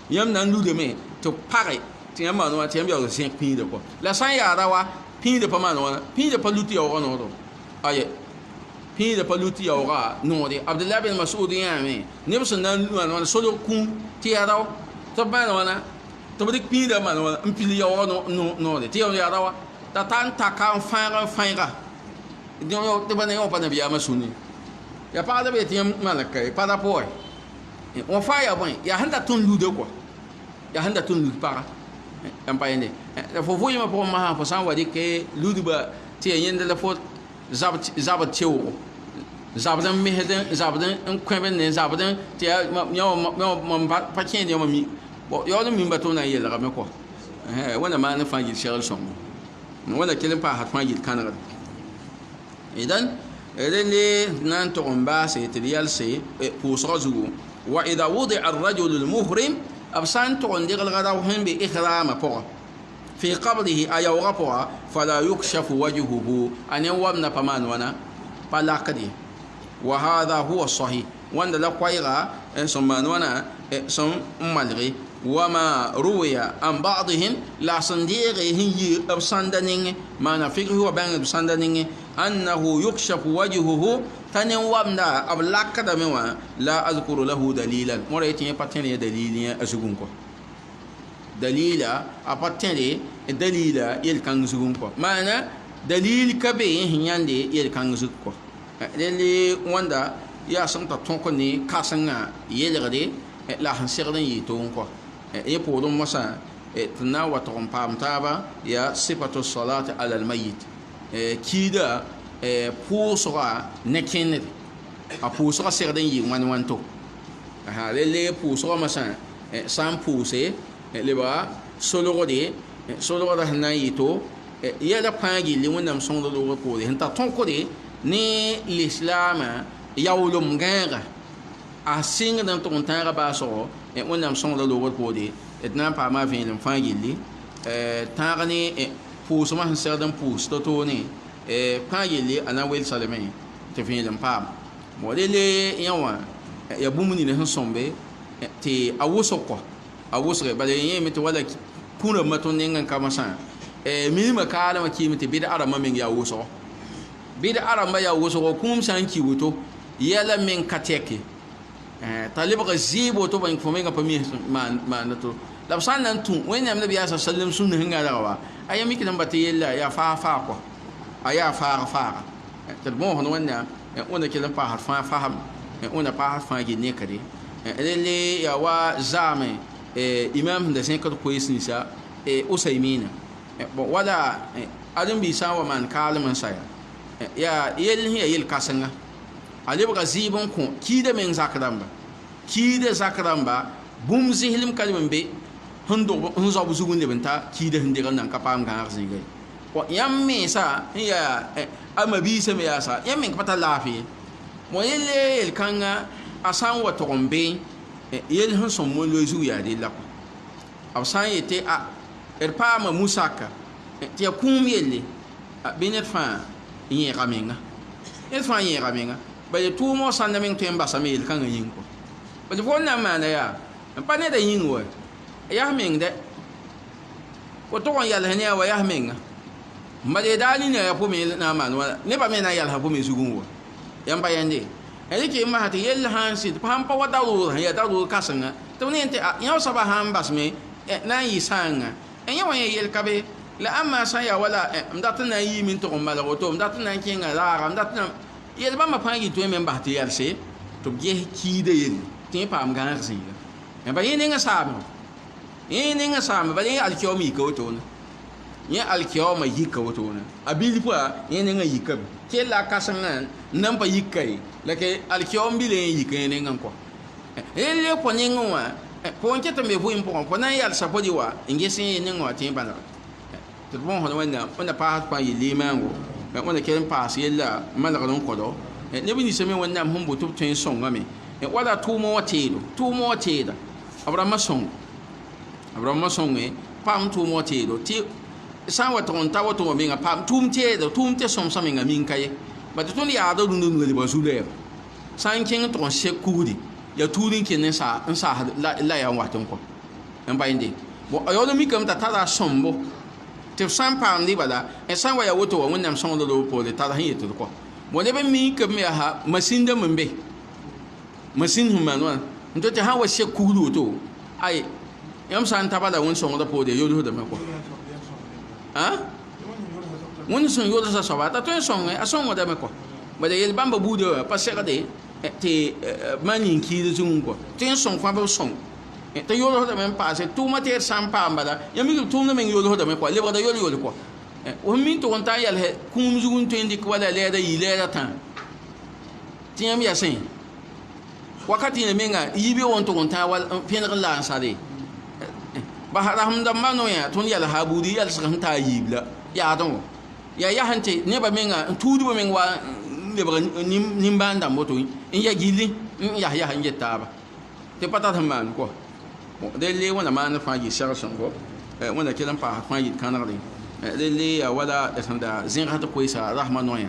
yam nan ludi me to pare ti yam ma no ti yam yo sen pide ko la san ya da wa pide pa ma no pide pa ludi ya wa no do aye pide pa luti ya ora no de Abdullah bin Mas'ud ya me ne bi sun nan no solo kun ti ya daw to ba no na to bi pide ma no mpili ya ora no de ti ya daw ta tan ta kan fa yo te ba ne o pa na biya masuni ya pa da be ti malaka pa da po on fa ya bon ya handa tun lude ko ya handa tun lude para en pa yende fo fo yima po ma ha fo san wadi ke lude ba ti yende la fo zabat tewo zabdan mehden zabdan en kweben ne zabdan ti yo pa chen de mi bo yo no mi bato na yela me ko wana ma na fa yi shel som wana kelen pa ha fa yi kanara idan ele nan to ba se triyal se pour sozu wa idha wudi'a ar-rajul al-muhrim absan to ndir al-ghada wa hum bi ikhrama po في قبره أي وغفوها فلا يكشف وجهه أن يومنا فمان ونا فلا قدي وهذا هو الصحيح وأن لا قيغا سمان ونا سم ملغي وما روي عن بعضهم لا صنديق هي أبسندنين ما نفقه هو بين أبسندنين أنه يكشف وجهه تنومنا أبلا قدموا لا أذكر له دليلا مريتين باتين دليل أزغونكو dalila apatende dalila yel kan zugun ko mana dalil kabe hinyande yel kan zugun ko lele wanda ya san ta tonko ni kasanga yelgade la han serdan yi to ko e podon masa tna wa to pam taba ya sifatu salat ala al mayyit kida pusora nekin a pusora serdan yi wanto ha lele pusora masa san puse leba sologode sologoda na yito yela pangi li wonam songo do ko de hanta tonko de ni l'islam yawlum ganga a singa dan ton tanga ba so wonam songo do ko de etna pa ma vin fangi li tanga ni pusuma han serdan pus to ni pangi li ana wel salame te vin pa modele yawa ya bumuni ne han sombe te awuso ko awusre bale yemi to wala kuna maton ningan kama san mi ma kala ma kimi te bida ara mamin ya wuso bida ara ma ya wuso ko kum san ki wuto yala min kateke talib ga zibo to ban fo menga pami ma na to la san nan tun wani am nabi sallallahu alaihi wasallam sunna hinga da wa ayami kidan bate yalla ya fa ko aya faaga tɩ d moosd wẽnnaam wẽnna kell n paasd fãa fasem wẽnna paasd fãa gil nekre rele yaa wa zaame imam sẽn da zẽkd koees ninsã usaymina wala ãdem-biisã n wa maan kaalem n sa yaa yell sẽn yaa yel-kãsenga a lebga zɩɩb n kõ kiida meng zak rãmba kiida zak rãmba bũmb zɩslem kalem n be sẽn zaob zug n leb n ta kiida sẽn deg n nan ka paam gãag zĩiga ye yãmb mensã n yaa a mabiisã me yaasa yãmb meng ka pa tar laafɩ ye bõ yelle yel-kãngã a sã n wa tog n be yel sẽn sõm mon-loe zug yaa rella kɔ b sã n yetɩ d paama musaka tɩ ya kũum yelle bɩ ned fãa yẽega menga ned fãa yẽega menga bala tʋʋmã sãnda meng tõe n basame yel-kãngã yĩng kɔ bala fo n na n maana yaa n pa neda yĩng wa yaa meng dɛ fo tʋg n yals ne a wa yaa menga bala daa nina yaa pʋme na n maan wã nebã me na n yalsa pʋme zugẽ wa yãmb pa yẽnde rɩke n masã tɩ yell sãn sɩd sãn pa wa daroor sẽn yaa daroor kãsenga tɩ b ne tɩ yãw soaba sãn basme na n yɩ sãanga yẽ wã yẽ yel ka be la ãmma sã n yaa wala m dat n na n yiime n tʋg n malg woto m dat n na n kẽnga raaga m dat n yel bãmba fãa yɩ tõe me n bas tɩ yɛlse tɩ b ges kiida yelle tɩ yẽ paam gãag zĩiga ba yẽ nengã saame yẽ nengã saame bala yẽ alkiaoom yika wotone yẽ alkiaoomã yika wotone a bil pʋa yẽ nengã yika be kell la a kãsengã n na n pa yika ye la ke alkiaoom bile yẽ yika yẽ nengã kɔ rel pʋ nengẽ wã pʋ n ket n be vʋɩɩm pʋgẽ pʋ na n yalsa pʋ de wa n ges yẽ nengẽ wã tɩ yẽ bãnega tɩ d bõosd wẽnnaam wẽnna paasd pãa yɩ leemaango wẽnna kell n paas yella malgd n kõdɔ neb ninsã me wẽnnaam sẽn bo tɩ b tõe n sõngame wala tʋʋmã wã teeda b rãmbã sõnge paam tʋʋmã wã teedo tɩ sã n wa tʋg n ta woto wã menga paam tʋʋm teeda tʋʋm tɩ sõmsã menga minka ye ba tɩ tõnd yaada rũndã lebga zu-lɛɛba sã n kẽng tʋg n sek kugri yaa tuud n kell n saasd la yaa n wat n kɔ n pa yẽnde yaool mikame t'a tara a sõmbo tɩ b sã n paam rɩba la sã n wa yaa woto wã wẽnnaam sõngda loog poore tara sẽn yetd kɔ bõ neb n mikame yaa masin dãmb n be masin sẽn maan wã n tɩ sã n wa sek kugri woto ay yãmb sã n ta bala wẽn-sõngda poore yolsdame kɔ wẽnd sẽn yolsa soaba t'a tõe n sõnge a sõngdame kɔ bala yel bãmba buudã wã pa segde tɩ maan nin-kiid zugẽ kɔ tɩ n sõng fãa b sõng t'a yolsdame n paase tʋʋmã teed sã n paam bala yãmb mikm tʋʋmdã meng yolsdame kɔ lebgda yol-yol kɔ f min tʋg n ta n yals kũum zug n tõe n dɩk wala lɛɛda yɩ lɛɛda tã tɩ yãmb ya sẽ wakat yẽna menga yibe wã n tʋg n ta pẽneg n la n sare basa rasem dãmbã noyã tõnd yalsa a buudi yalsg sẽn taa yiib la yaadẽ wã yaa yas n tɩ nebã menga n tuudbã meng wa lebg nimbãan dãmb woto n ya gilli n yas n get taaba tɩ pa tar sẽn maan kɔ rel wẽna maan fãa yɩ sɛg sõngo wẽna kell n paasd fãa yɩ kãnegre rel yaa wala sẽn da zẽgsd koeesa rasmã noyã